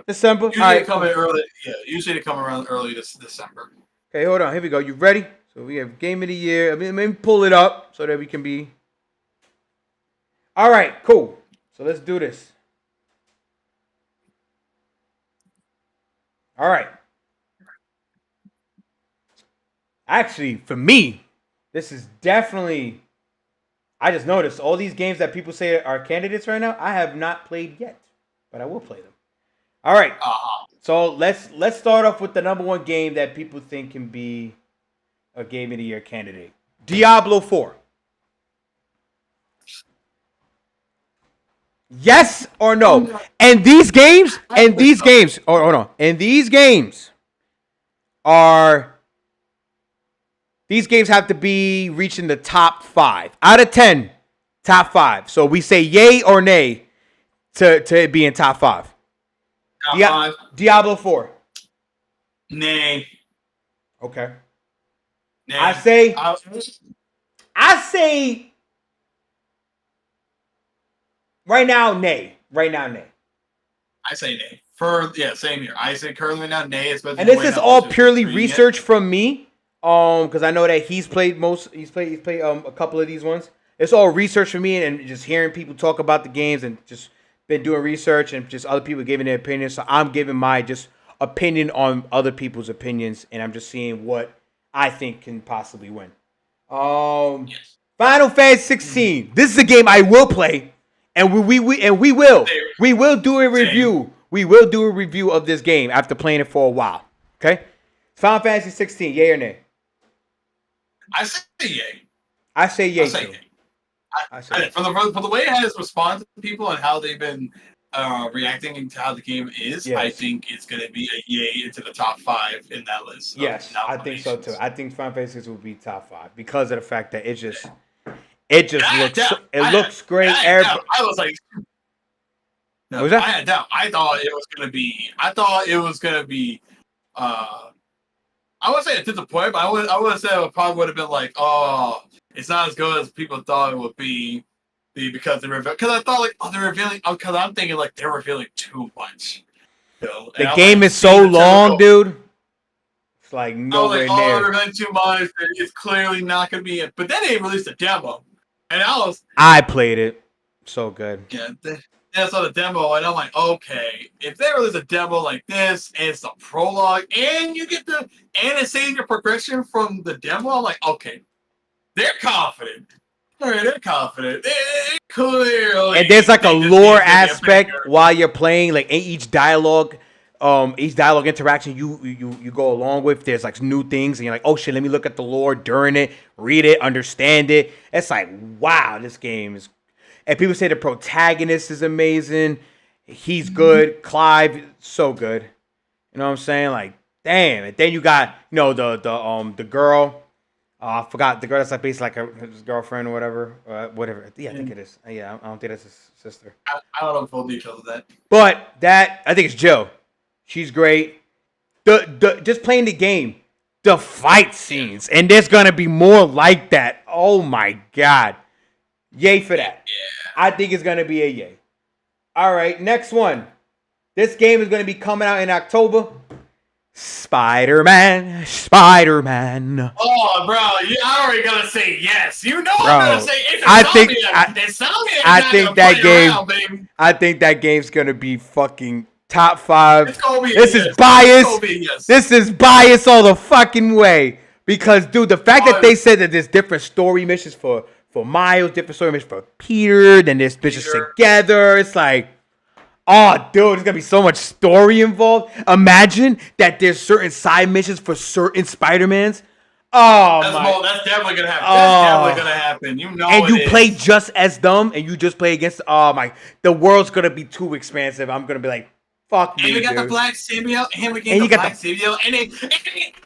December. Usually all right. Early. Yeah. Usually they come around early this December. Okay, hold on. Here we go. You ready? So we have Game of the Year. Let me pull it up so that we can be. All right. Cool. So let's do this. All right. Actually, for me, this is definitely. I just noticed all these games that people say are candidates right now. I have not played yet, but I will play them. All right. So let's start off with the number one game that people think can be a Game of the Year candidate: Diablo 4. Yes or no? And these games, hold on. And these games are. These games have to be reaching the top 5 out of 10. Top 5. So we say yay or nay to be in top 5. Top 5. Diablo 4. Nay. Okay. Nay. I say. Right now, nay. I say nay. Same here. I say currently now nay. And this is all purely research from me. Because I know that he's played a couple of these ones. It's all research for me and just hearing people talk about the games and just been doing research and just other people giving their opinions. So I'm giving my just opinion on other people's opinions and I'm just seeing what I think can possibly win. Yes. Final Fantasy 16. This is a game I will play, and we will do a review. We will do a review of this game after playing it for a while. Okay. Final Fantasy 16. Yay or nay? I say yay. I say yay. For the way it has responded to people and how they've been reacting to how the game is, yes. I think it's going to be a yay into the top 5 in that list. Yes, I think so too. I think Final Fantasy 16 will be top 5 because of the fact that It just looks great. I was like, no, What was that? I had doubt. I thought it was gonna be. I wouldn't say a disappointment, but I would say it probably would have been like, oh, it's not as good as people thought it would be because they revealed. Because I thought like, oh, they're revealing. Because I'm thinking like they're revealing too much. The game is so long, dude. It's like nowhere near. Oh, they're revealing too much. It's clearly not going to be it. But then they released a demo, and I played it. So good. Yeah, I saw the demo, and I'm like, okay, if they release a demo like this, and it's a prologue, and you get and it's saying your progression from the demo, I'm like, okay, they're confident. All right, they're confident. They clearly. And there's like a lore aspect while you're playing, like each dialogue interaction you go along with. There's like new things, and you're like, oh shit, let me look at the lore during it, read it, understand it. It's like, wow, this game is. And people say the protagonist is amazing. He's good. Clive, so good. You know what I'm saying? Like, damn. And then you got, the girl. I forgot the girl that's like basically like his girlfriend or whatever. Whatever. Yeah, I think it is. Yeah, I don't think that's his sister. I don't know full details of that. But I think it's Jill. She's great. Just playing the game, the fight scenes, and there's gonna be more like that. Oh my god. Yay for that. Yeah. I think it's going to be a yay. All right, next one. This game is going to be coming out in October. Spider-Man. Oh, bro, I'm already going to say yes. You know I'm going to say it's I think that game's going to be fucking top 5. It's gonna be this is biased. This is biased all the fucking way. Because, dude, the fact that they said that there's different story missions for Miles, different story missions for Peter, then there's bitches together. It's like, oh, dude, there's gonna be so much story involved. Imagine that there's certain side missions for certain Spider-Mans. Oh, that's definitely gonna happen. That's definitely gonna happen. You know, and you play just as them, and you just play against. Oh my, the world's gonna be too expansive. I'm gonna be like, fuck me. And we got the black symbiote, and we get the black symbiote, and they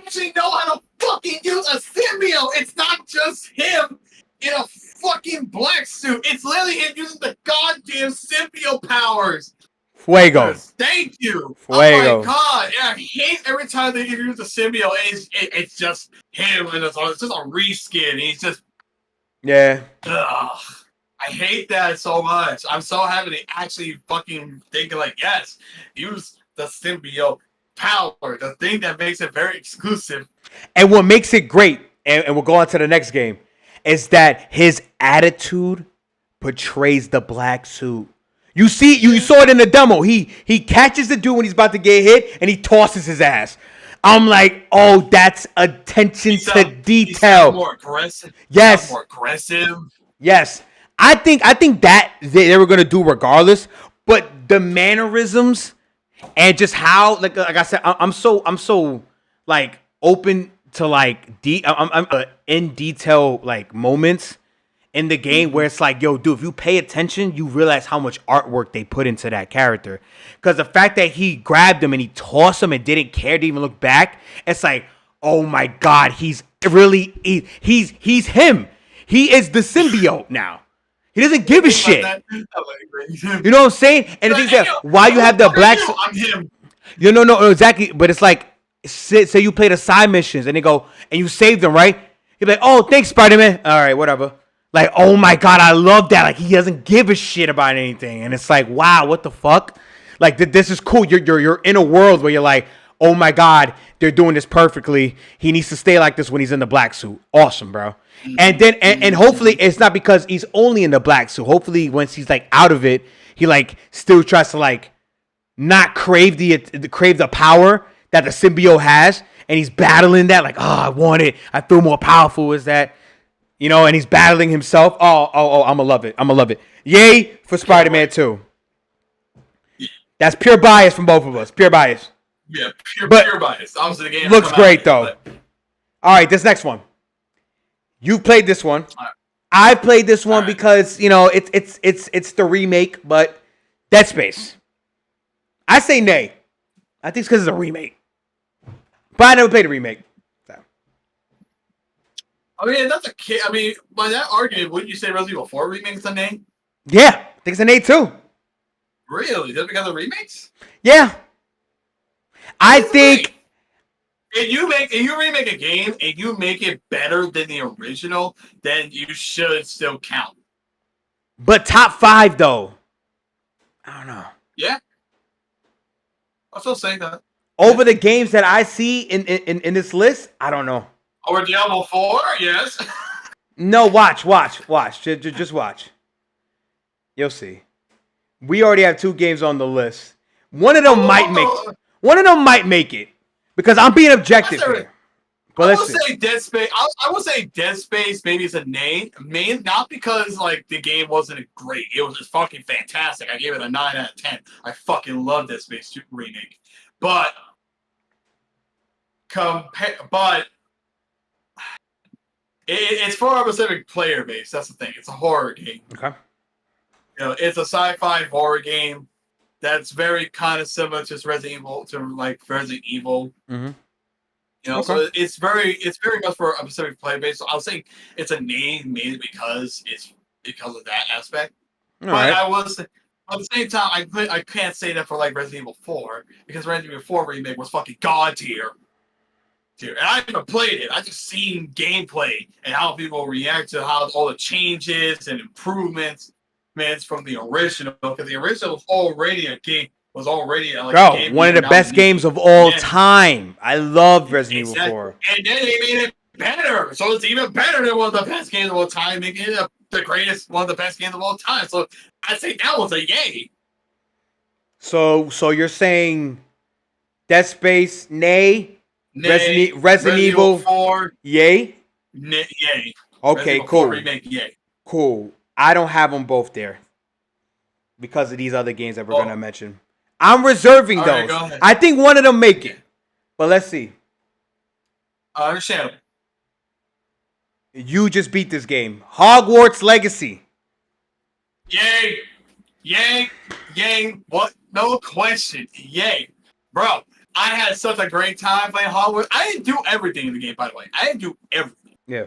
actually know how to fucking use a symbiote. It's not just him in a fucking black suit. It's literally him using the goddamn symbiote powers. Fuego. Thank you. Fuego. Oh my god. Yeah, I hate every time they use the symbiote. It's just him, and it's just a reskin. He's just. Yeah. Ugh. I hate that so much. I'm so happy they actually fucking thinking like, yes, use the symbiote power, the thing that makes it very exclusive. And what makes it great, and we'll go on to the next game, is that his attitude portrays the black suit. You saw it in the demo. He catches the dude when he's about to get hit, and he tosses his ass. I'm like, oh, that's attention to detail. He's more aggressive. Yes. More aggressive. Yes. I think that they were gonna do regardless, but the mannerisms and just how, like I said, I'm so like open to like I'm in detail like moments in the game where it's like, yo, dude, if you pay attention, you realize how much artwork they put into that character. Because the fact that he grabbed him and he tossed him and didn't care to even look back, it's like, oh my god, he's him. He is the symbiote now. He doesn't give a shit. You know what I'm saying? And the thing is that why you have the black. I'm him. No, exactly. But it's like, say you play the side missions and they go and you save them, right? You're like, oh, thanks, Spider-Man. All right, whatever. Like, oh my god, I love that. Like, he doesn't give a shit about anything, and it's like, wow, what the fuck? Like, this is cool. You're in a world where you're like, oh my god, they're doing this perfectly. He needs to stay like this when he's in the black suit. Awesome, bro. And then and hopefully it's not because he's only in the black suit. Hopefully once he's like out of it, he like still tries to like not crave the power that the symbiote has, and he's battling that like, oh, I want it. I feel more powerful as that, and he's battling himself. Oh, I'ma love it. Yay for Spider-Man 2. That's pure bias from both of us. Pure bias. Yeah, pure bias. Obviously, the game looks great though. All right, this next one. You've played this one. Right. I played this one because it's the remake, but Dead Space. I say nay. I think it's because it's a remake, but I never played a remake. So. I mean, that's a kid. I mean, by that argument, wouldn't you say Resident Evil 4 remake's a name? Yeah, I think it's an A too. Really? Just because of remakes? Yeah. I think. If you remake a game and you make it better than the original, then you should still count. But top 5 though. I don't know. Yeah. I'll still say that. Over the games that I see in this list, I don't know. Over Diablo 4, yes. No, watch. Just watch. You'll see. We already have 2 games on the list. One of them might make it. Because I'm being objective here. But I would say Dead Space. I would say Dead Space maybe is a name. Not because like the game wasn't great. It was just fucking fantastic. I gave it a 9 out of 10. I fucking love Dead Space 2 remake. But it's for a specific player base. That's the thing. It's a horror game. Okay. You know, it's a sci-fi horror game that's very kind of similar to Resident Evil. Mm-hmm. You know, so it's very much for a specific player base. So I'll say it's a name mainly because of that aspect. All but right. I was at the same time I can't say that for like Resident Evil 4 because Resident Evil 4 remake was fucking god tier. And I haven't played it. I just seen gameplay and how people react to how all the changes and improvements from the original, because the original was already a game. One of the best games of all time. I love Resident Evil 4. And then they made it better, so it's even better than one of the best games of all time, making it the greatest, one of the best games of all time. So I'd say that was a yay. So you're saying Dead Space, nay. Resident Evil 4, yay? Yay. Okay, cool. Remake, yay. Cool. I don't have them both there because of these other games that we're going to mention. I'm reserving those. Right, I think one of them make it. But let's see. Understandable. You just beat this game. Hogwarts Legacy. Yay. Yay. Yay. What? No question. Yay. Bro, I had such a great time playing Hogwarts. I didn't do everything in the game, by the way. I didn't do everything. Yeah.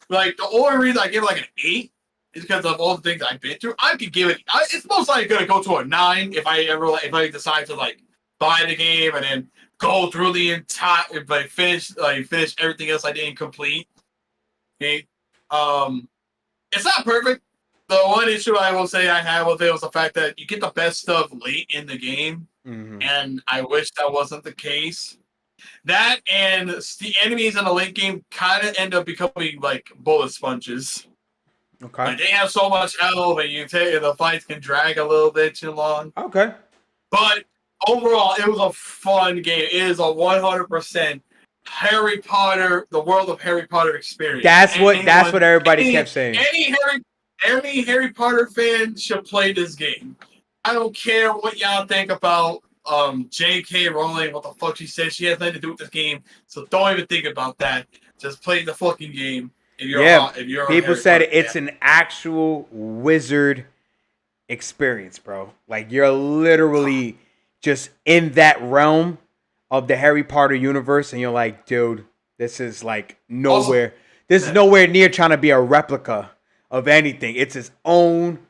Like, the only reason I give it like an 8 is because of all the things I've been through. I could give it. It's most likely gonna go to a 9 if I decide to like buy the game and then go through the entire. If I finish everything else I didn't complete. Okay. It's not perfect. The one issue I will say I had with it was the fact that you get the best stuff late in the game, and I wish that wasn't the case. That and the enemies in the late game kind of end up becoming like bullet sponges. Okay. Like, they have so much health, and the fights can drag a little bit too long. Okay. But overall, it was a fun game. It is a 100% Harry Potter, the world of Harry Potter experience. That's what everybody kept saying. Any Harry Potter fan should play this game. I don't care what y'all think about J.K. Rowling, what the fuck she said. She has nothing to do with this game, so don't even think about that. Just play the fucking game. People said it's an actual wizard experience, bro. Like, you're literally just in that realm of the Harry Potter universe, and you're like, dude, this is like nowhere. This is nowhere near trying to be a replica of anything. It's its own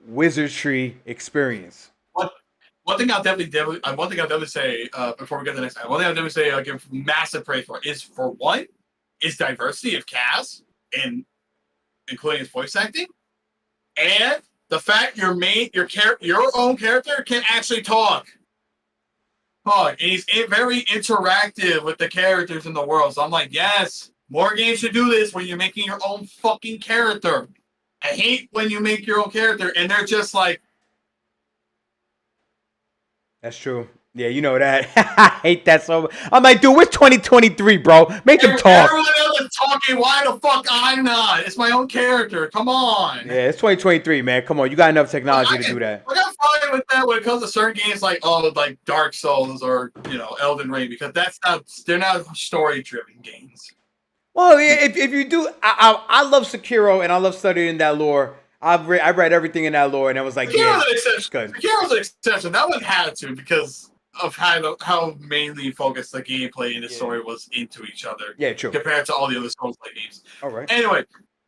wizardry experience. One thing I'll definitely say before we get to the next time. One thing I'll definitely say, I'll give massive praise for is diversity of cast, and including his voice acting, and the fact your own character can actually talk. And he's very interactive with the characters in the world. So I'm like, yes, more games should do this when you're making your own fucking character. I hate when you make your own character and they're just like. That's true. Yeah, you know that. I hate that so much. I'm like, dude, we're 2023, bro. Make them talk. Everyone else is talking. Why the fuck I'm not? It's my own character. Come on. Yeah, it's 2023, man. Come on. You got enough technology to do that. I got fine with that when it comes to certain games like Dark Souls or Elden Ring, because they're not story-driven games. Well, if you do, I love Sekiro and I love studying that lore. I read everything in that lore, and I was like, Sekiro's an exception. Good. Sekiro's an exception. That one had to, because of how mainly focused the gameplay and the story was into each other. Yeah, true. Compared to all the other Souls-like games. All right. Anyway,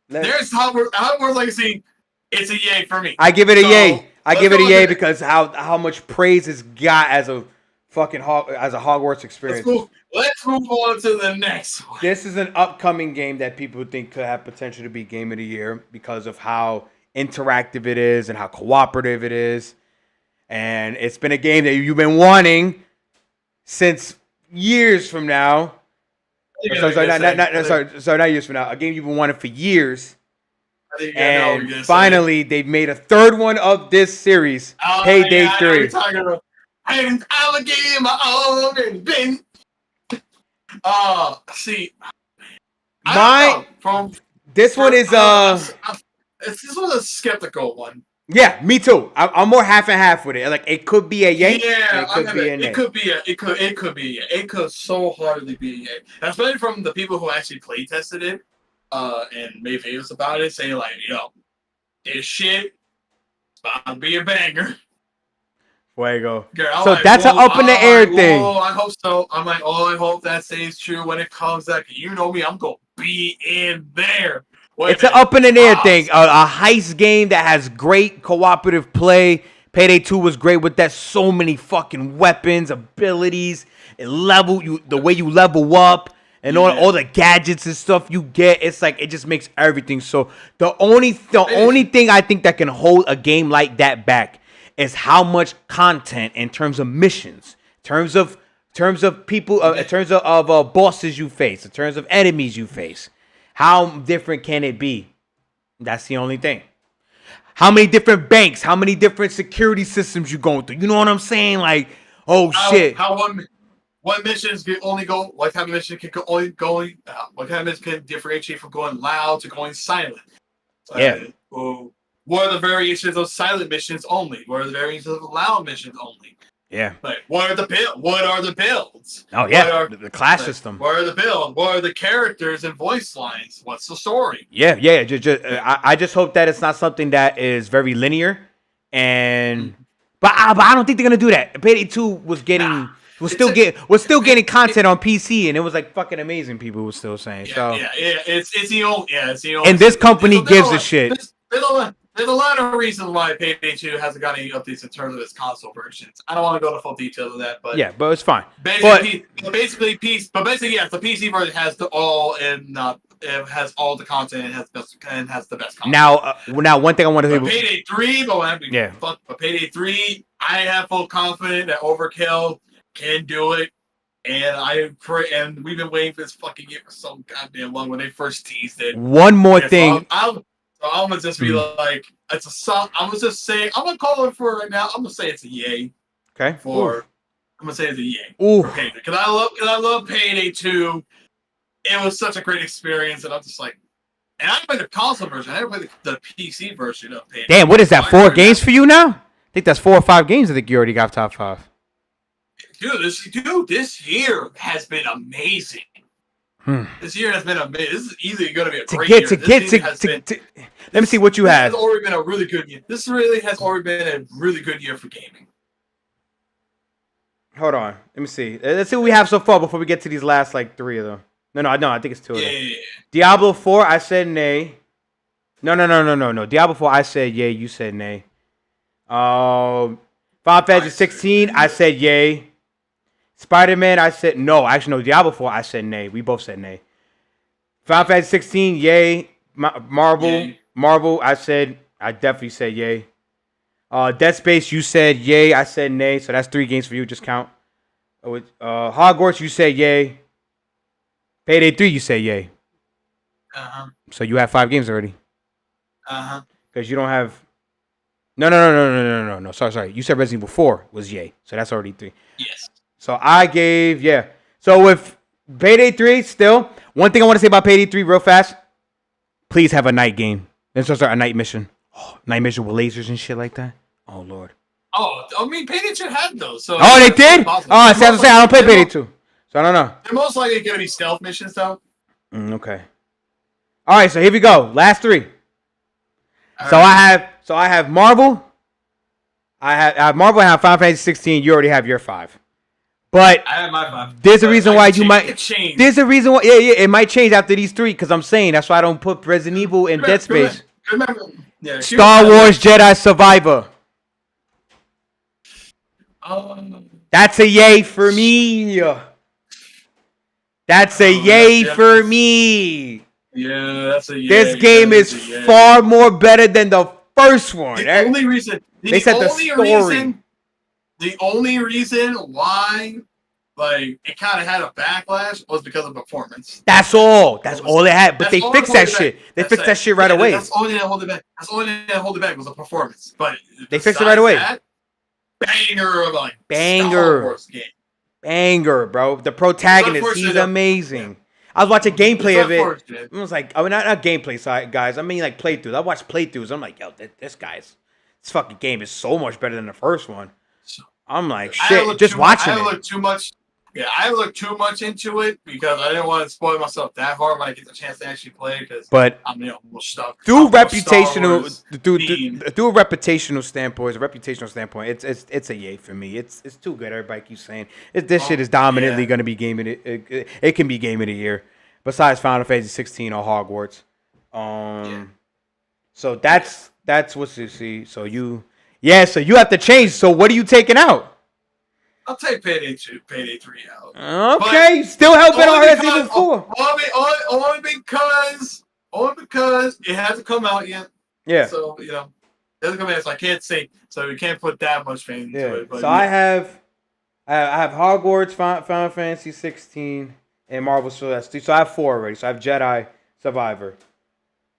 there's Hogwarts Legacy. It's a yay for me. I give it a yay. I give it a yay because how much praise it's got as a fucking as a Hogwarts experience. Let's move on to the next one. This is an upcoming game that people think could have potential to be Game of the Year because of how interactive it is and how cooperative it is. And it's been a game that you've been wanting since years from now. Sorry, not years from now. A game you've been wanting for years. And finally, they've made a third one of this series, Payday 3. And I'm a gamer, this one is this was a skeptical one. Yeah, me too. I'm more half and half with it. Like it could be a yay. Yeah, it could be a nay. It could so hardly be a yay. Especially from the people who actually play tested it, and made videos about it, saying like, yo, this shit is about to be a banger. Fuego. Girl, so like, that's an up in the air thing. Oh, I hope so. I'm like, I hope that stays true when it comes out. You know me, I'm gonna be in there. It's an up in the air thing. A heist game that has great cooperative play. Payday 2 was great with that. So many fucking weapons, abilities, and the way you level up, and all the gadgets and stuff you get. It's like it just makes everything so. The only thing I think that can hold a game like that back is how much content in terms of missions, in terms of people, in terms of bosses you face, in terms of enemies you face. How different can it be? That's the only thing. How many different banks? How many different security systems you going through? You know what I'm saying? Like, shit. How one mission can only go? What kind of mission can only go? What kind of mission can differentiate from going loud to going silent? What are the variations of silent missions only? What are the variations of loud missions only? Yeah. Like, what are the builds? Oh yeah, the class system. What are the builds? What are the characters and voice lines? What's the story? Yeah. I just hope that it's not something that is very linear, but I don't think they're gonna do that. Payday 2 was still getting content on PC, and it was like fucking amazing. People were still saying It's the only. And this company gives a shit. There's a lot of reasons why Payday 2 hasn't got any updates in terms of its console versions. I don't want to go into full detail of that, but but it's fine. Basically, yes, the PC version has it has all the content and has the best content. Now, one thing I want to say. Payday 3, but Payday 3, I have full confidence that Overkill can do it, and we've been waiting for this fucking game for so goddamn long when they first teased it. One more thing. So I'm gonna just be like, it's a song. I'm gonna just say, I'm gonna call it for right now. I'm gonna say it's a yay. Okay. I'm gonna say it's a yay. Ooh. Because I love Payday 2. It was such a great experience, and I'm just like, and I played the console version. I never played the PC version of Payday. Damn, what is that? 4 games for you now? I think that's 4 or 5 games. I think you already got top 5. Dude, this year has been amazing. This year has been amazing. This is easily going to be a great year. Let me see what you have. This has already been a really good year. This really has already been a really good year for gaming. Hold on. Let me see. Let's see what we have so far before we get to these last, 3 of them. No, I think it's 2 of them. Yeah. Diablo 4, I said nay. No. Diablo 4, I said yay. You said nay. Final Fantasy 16, I said yay. Spider-Man, I said no. Actually, no. Diablo 4, I said nay. We both said nay. Final Fantasy 16, yay. Marvel, I definitely said yay. Dead Space, you said yay. I said nay. So that's 3 games for you. Just count. Hogwarts, you said yay. Payday 3, you said yay. So you have 5 games already. Because you don't have. No. Sorry. You said Resident Evil 4 was yay. So that's already 3. Yes. So I gave, So with Payday 3, still, one thing I want to say about Payday 3 real fast, please have a night game. Let's start a night mission. Night mission with lasers and shit like that. Oh, Lord. Oh, I mean, Payday 2 had those. So they did? Oh, I don't play Payday 2. So I don't know. They're most likely going to be stealth missions, though. Okay. All right, so here we go. Last 3. I have Marvel. I have Marvel. I have Final Fantasy 16. You already have your 5. But I have my 5. there's a reason why you might. Change. There's a reason why. Yeah, it might change after these 3. Because I'm saying that's why I don't put Resident Evil and Dead Space. Remember, Star Wars Jedi Survivor. That's a yay for me. That's a yay for me. Yeah, that's a yay. This game is far more better than the first one. The only reason they said the story. The only reason why, like, it kind of had a backlash was because of performance. That's all. That's all it had. But they fixed that shit. They fixed that shit right away. That's only that hold it back. That's only that hold it back was the performance. But they fixed it right away. Banger of like banger. Star Wars game. Banger, bro. The protagonist, he's amazing. Yeah. I was watching gameplay of it. I was like, I mean, not gameplay, guys. I mean, like playthroughs. I watched playthroughs. I'm like, yo, this fucking game is so much better than the first one. I'm like, shit, just watching it. I looked too much. Yeah, I looked too much into it because I didn't want to spoil myself that hard when I get the chance to actually play. Because I'm stuck. Through a reputational standpoint, it's a yay for me. It's too good. Everybody keeps saying this shit is dominantly going to be game of it can be game of the year. Besides Final Fantasy 16 or Hogwarts. So that's what you see. So you have to change. So what are you taking out? I'll take Payday 2, Payday 3 out. Okay, still helping on Resident Evil 4. Only because it hasn't come out yet. Yeah. So, it hasn't come out, so I can't say. So we can't put that much faith into it. But so I have Hogwarts, Final Fantasy 16, and Marvel Celeste. So I have 4 already. So I have Jedi Survivor.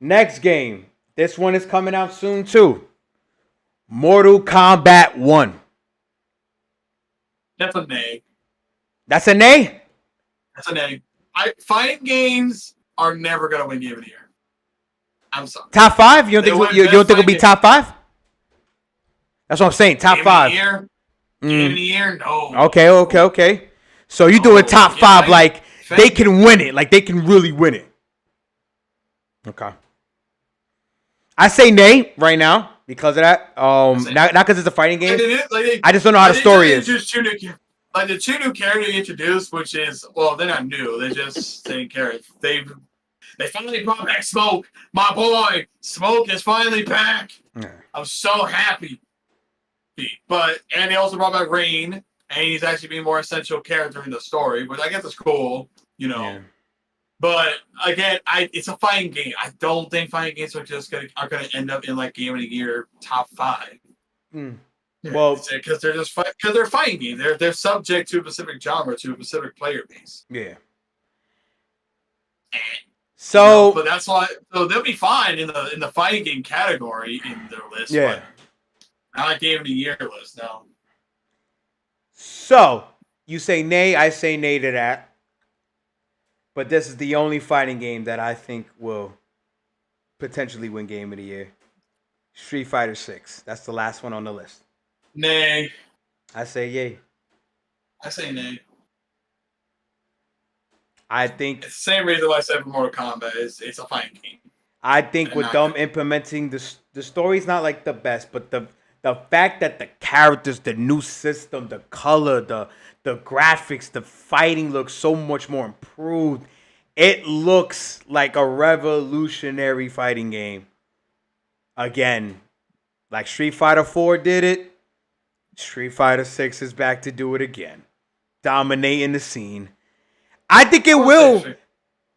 Next game. This one is coming out soon too. Mortal Kombat 1. That's a nay. That's a nay? That's a nay. Fighting games are never going to win Game of the Year. I'm sorry. Top 5? You don't think it'll be top 5? That's what I'm saying. Top 5. Game of the Year? No. Okay. So you do a top 5 like they can win it. Like they can really win it. Okay. I say nay right now. Because of that, not because it's a fighting game. I just don't know how the story is. Like the 2 new characters they introduced, which is they're not new. They're just same characters. They finally brought back Smoke, my boy. Smoke is finally back. Yeah. I'm so happy. And they also brought back Rain, and he's actually being a more essential character in the story, which I guess is cool. Yeah. But again, it's a fighting game. I don't think fighting games are gonna end up in like Game of the Year top 5. Well, because they're fighting games. They're subject to a specific genre, to a specific player base. Yeah. But that's why. So they'll be fine in the fighting game category in their list. Yeah. But not Game of the Year list. No. So you say nay. I say nay to that. But this is the only fighting game that I think will potentially win Game of the Year. Street Fighter 6. That's the last one on the list. Nay. I say yay. I say nay. I think... It's the same reason why I said for Mortal Kombat. It's a fighting game. I think with them implementing the story's not like the best, but the fact that the characters, the new system, the color, the graphics, the fighting looks so much more improved. It looks like a revolutionary fighting game. Again, like Street Fighter 4 did it, Street Fighter 6 is back to do it again. Dominating the scene. I think it will.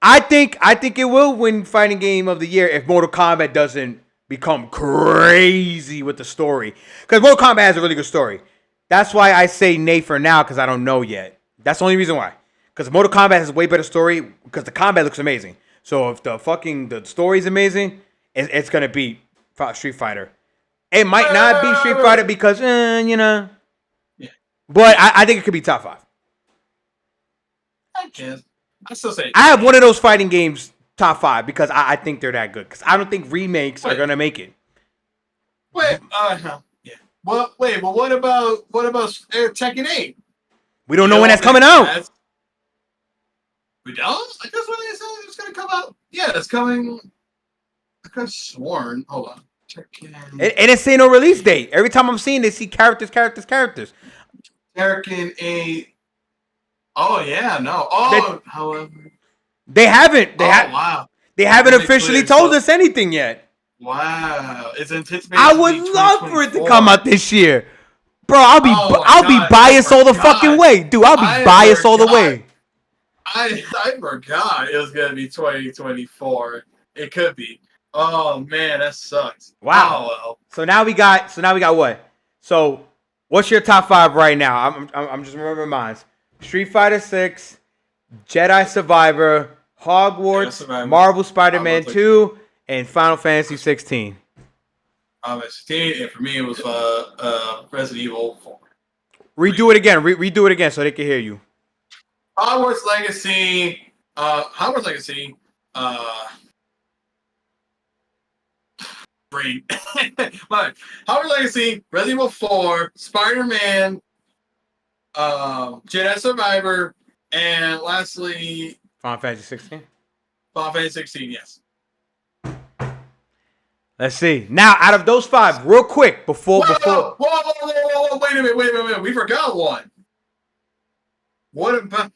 I think it will win Fighting Game of the Year if Mortal Kombat doesn't become crazy with the story. Because Mortal Kombat has a really good story. That's why I say nay for now, because I don't know yet. That's the only reason why. Because Mortal Kombat has a way better story, because the combat looks amazing. So if the story's amazing, it's going to beat Street Fighter. It might not be Street Fighter because, Yeah. But I think it could be top 5. I guess. I still say I have one of those fighting games top 5 because I think they're that good. Because I don't think remakes are going to make it. Wait, yeah. Well, what about Tekken 8? We don't know when that's coming out. We don't? I guess when they said it's going to come out. Yeah, it's coming. I could have sworn. Hold on. Tekken. And it's saying no release date. Every time I'm seeing, they see characters. Tekken 8. Oh yeah, no. Oh, however, They haven't. wow. They haven't That makes officially it told so- us anything yet. Wow, it's anticipated. I to would be love for it to 2024. come out this year, bro. I'll be God, biased I all the forgot. fucking way, dude. I'll be biased all the way. I forgot it was gonna be 2024. It could be. Oh man, that sucks. Wow. Oh well. So now we got what? So what's your top 5 right now? I'm just remembering mine. Street Fighter 6, Jedi Survivor, Hogwarts, Survivor. Marvel Spider-Man Hogwarts, 2, and Final Fantasy 16. 16, and for me it was Resident Evil 4. Redo it again. Redo it again so they can hear you. Hogwarts Legacy. Brain. Hogwarts Legacy, Resident Evil 4, Spider-Man, Jedi Survivor, and lastly, Final Fantasy 16. Final Fantasy 16. Yes. Let's see. Now, out of those 5, real quick, before. Whoa, wait a minute. We forgot one. What about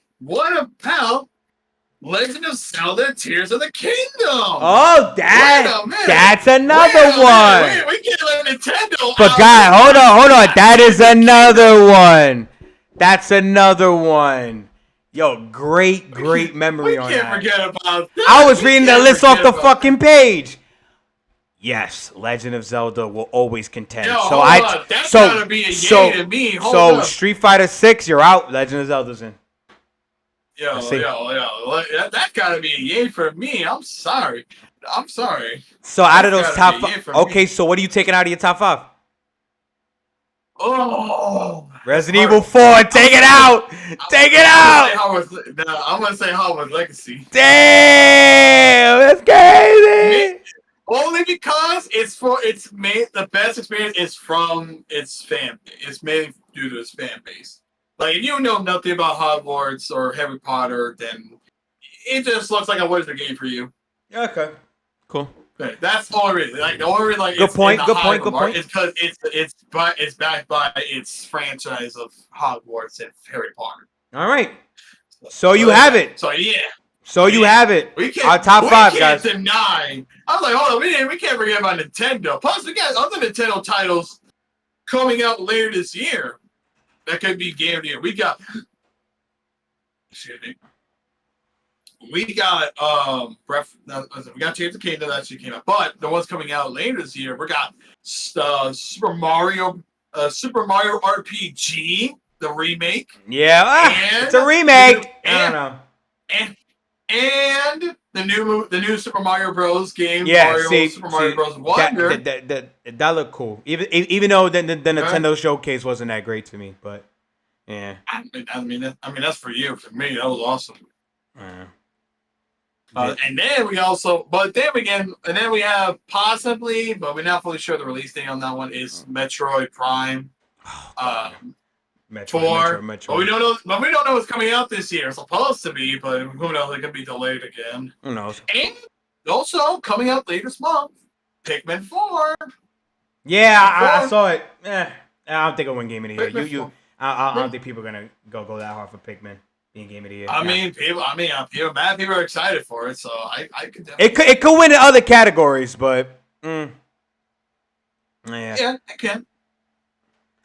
Legend of Zelda: Tears of the Kingdom? Oh, that's another one. Wait, we can't let Nintendo. But guy, hold on. That is another one. That's another one. Yo, great memory on that. We can't forget about that. I was reading the list off the fucking page. Yes, Legend of Zelda will always contend. Yo, so that's gotta be a yay to me. Hold up. Street Fighter 6, you're out. Legend of Zelda's in. Yo, that gotta be a yay for me. I'm sorry. So out of those top gotta be a yay 5, for okay, me. so what are you taking out of your top 5? Oh, Resident Evil 4, take it out. Take it out. I'm gonna say Hogwarts Legacy. Damn, that's crazy. Only because the best experience is from its fan. It's made due to its fan base. Like if you know nothing about Hogwarts or Harry Potter, then it just looks like a wizard game for you. Okay, cool. Okay, that's the only reason. Like the only reason, like Good point. It's because it's backed by its franchise of Hogwarts and Harry Potter. All right. So you have it. So yeah. So you have it. Our top 5, guys. We can't deny. I was like, hold on, we can't forget about Nintendo. Plus, we got other Nintendo titles coming out later this year. That could be game of the year. We got Tears of the Kingdom that actually came out, but the ones coming out later this year, we got Super Mario RPG, the remake. Yeah, it's a remake. I don't know. And the new Super Mario Bros. Game. Yeah, Super Mario Bros. Wonder. That looked cool. Even though the Nintendo showcase wasn't that great to me, but yeah. I mean that's for you. For me, that was awesome. Yeah. And then we have possibly, but we're not fully sure the release date on that one is Metroid Prime. Metroid. But we don't know what's coming out this year. It's supposed to be, but who knows? It could be delayed again. Who knows? And also coming out later this month, Pikmin 4. Yeah, I saw it. I don't think it'll win Game of the Year. I don't think people are gonna go that hard for Pikmin being Game of the Year. I mean, people are excited for it, so I could definitely. It could win in other categories, but yeah, it can.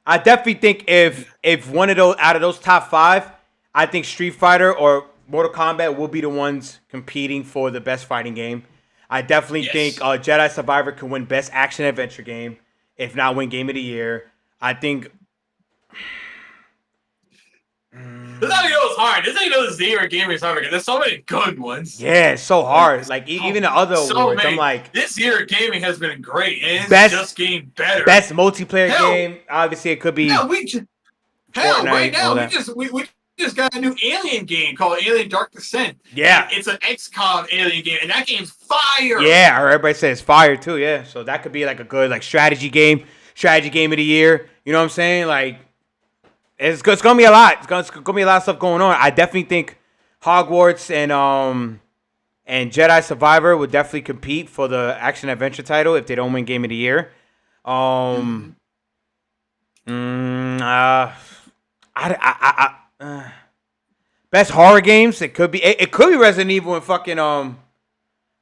I definitely think if one of those out of those top 5, I think Street Fighter or Mortal Kombat will be the ones competing for the best fighting game. I definitely think Jedi Survivor can win best action adventure game, if not win Game of the Year. I think. This is how you know it's hard. This is how you know this year game is hard because there's so many good ones. Yeah, it's so hard. Like even the other awards, I'm like, this year gaming has been great, and it's just getting better. Best multiplayer game. Obviously, it could be. Right now we just got a new Alien game called Alien Dark Descent. Yeah, it's an XCOM Alien game, and that game's fire. Yeah, everybody says fire too. Yeah, so that could be like a good strategy game of the year. You know what I'm saying? Like. It's gonna be a lot. It's gonna be a lot of stuff going on. I definitely think Hogwarts and Jedi Survivor would definitely compete for the action adventure title if they don't win Game of the Year. Best Best horror games. It could be Resident Evil and fucking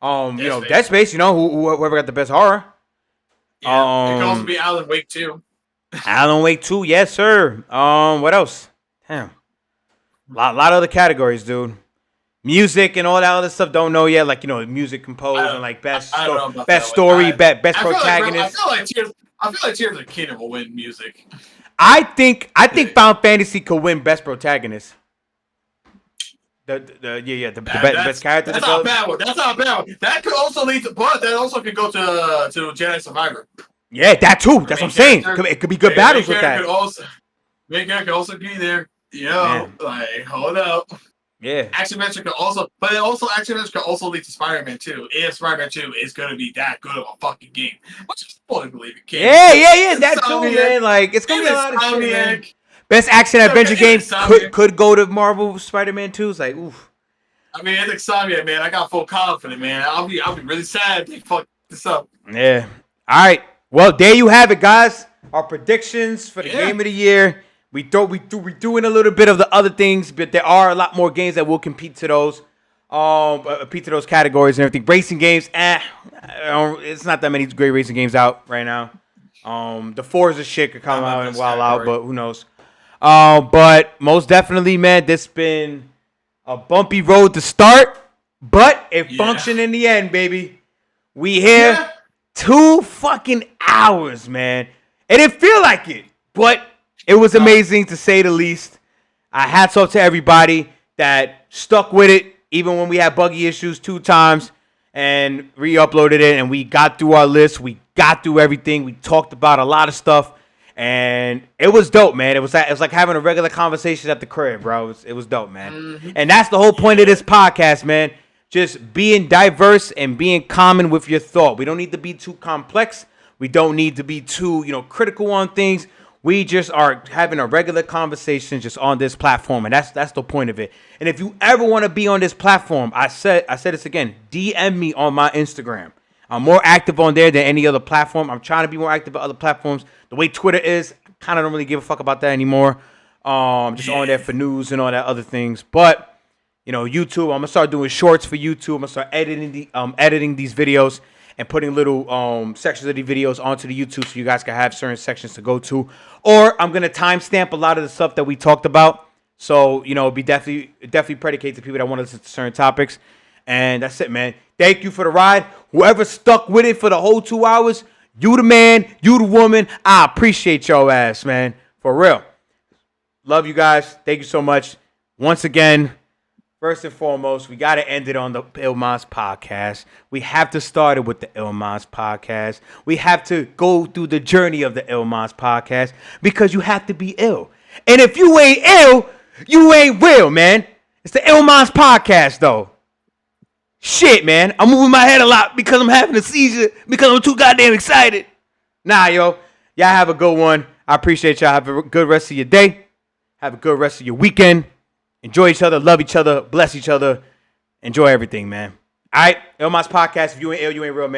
Dead Space. You know, whoever got the best horror. Yeah, it could also be Alan Wake 2. Alan Wake 2, yes sir. What else? Damn, lot of other categories, dude. Music and all that other stuff. Don't know yet. Like, you know, music composed and like best story, best protagonist. I feel like Tears of the Kingdom will win music. I think Final Fantasy could win best protagonist. The best character. That's not a bad one. That could also lead to, but that also could go to Jedi Survivor. Yeah, that too. That's what I'm saying. It could be good battles with that. Main character could also be there. Like, hold up. Yeah. Action Adventure could also, Action Adventure could also lead to Spider-Man 2. If Spider-Man 2 is going to be that good of a fucking game, which I fully believe it can. Yeah. That too, man. Like, it's gonna be a lot of shit, man. Best action adventure game could go to Marvel Spider-Man 2. It's like, oof. I mean, it's Insomniac, man. I got full confidence, man. I'll be really sad if they fuck this up. Yeah. All right. Well, there you have it, guys. Our predictions for the game of the year. We're doing a little bit of the other things, but there are a lot more games that will compete to those categories and everything. Racing games, it's not that many great racing games out right now. The Forza shit could come out and wild out, but who knows? But most definitely, man, this been a bumpy road to start, but it functioned in the end, baby. We here 2 fucking hours, man. It didn't feel like it, but it was amazing to say the least. Hats off to everybody that stuck with it, even when we had buggy issues 2 times and re-uploaded it, and we got through our list. We got through everything. We talked about a lot of stuff, and it was dope, man. It was like having a regular conversation at the crib, bro. It was dope, man. Mm-hmm. And that's the whole point of this podcast, man. Just being diverse and being common with your thought. We don't need to be too complex. We don't need to be too, critical on things. We just are having a regular conversation just on this platform, and that's the point of it. And if you ever want to be on this platform, I said this again, DM me on my Instagram. I'm more active on there than any other platform. I'm trying to be more active on other platforms. The way Twitter is, I kind of don't really give a fuck about that anymore. Just on there for news and all that other things. But YouTube, I'm gonna start doing shorts for YouTube. I'm gonna start editing these videos and putting little sections of the videos onto the YouTube so you guys can have certain sections to go to. Or I'm going to timestamp a lot of the stuff that we talked about. So, it'll be definitely predicated to people that want to listen to certain topics. And that's it, man. Thank you for the ride. Whoever stuck with it for the whole 2 hours, you the man, you the woman. I appreciate your ass, man. For real. Love you guys. Thank you so much. Once again, first and foremost, we got to end it on the ILLMINDZ podcast. We have to start it with the ILLMINDZ podcast. We have to go through the journey of the ILLMINDZ podcast because you have to be ill. And if you ain't ill, you ain't real, man. It's the ILLMINDZ podcast, though. Shit, man. I'm moving my head a lot because I'm having a seizure because I'm too goddamn excited. Nah, yo. Y'all have a good one. I appreciate y'all. Have a good rest of your day. Have a good rest of your weekend. Enjoy each other, love each other, bless each other. Enjoy everything, man. All right, ILLMINDZ podcast. If you ain't ill, you ain't real, man.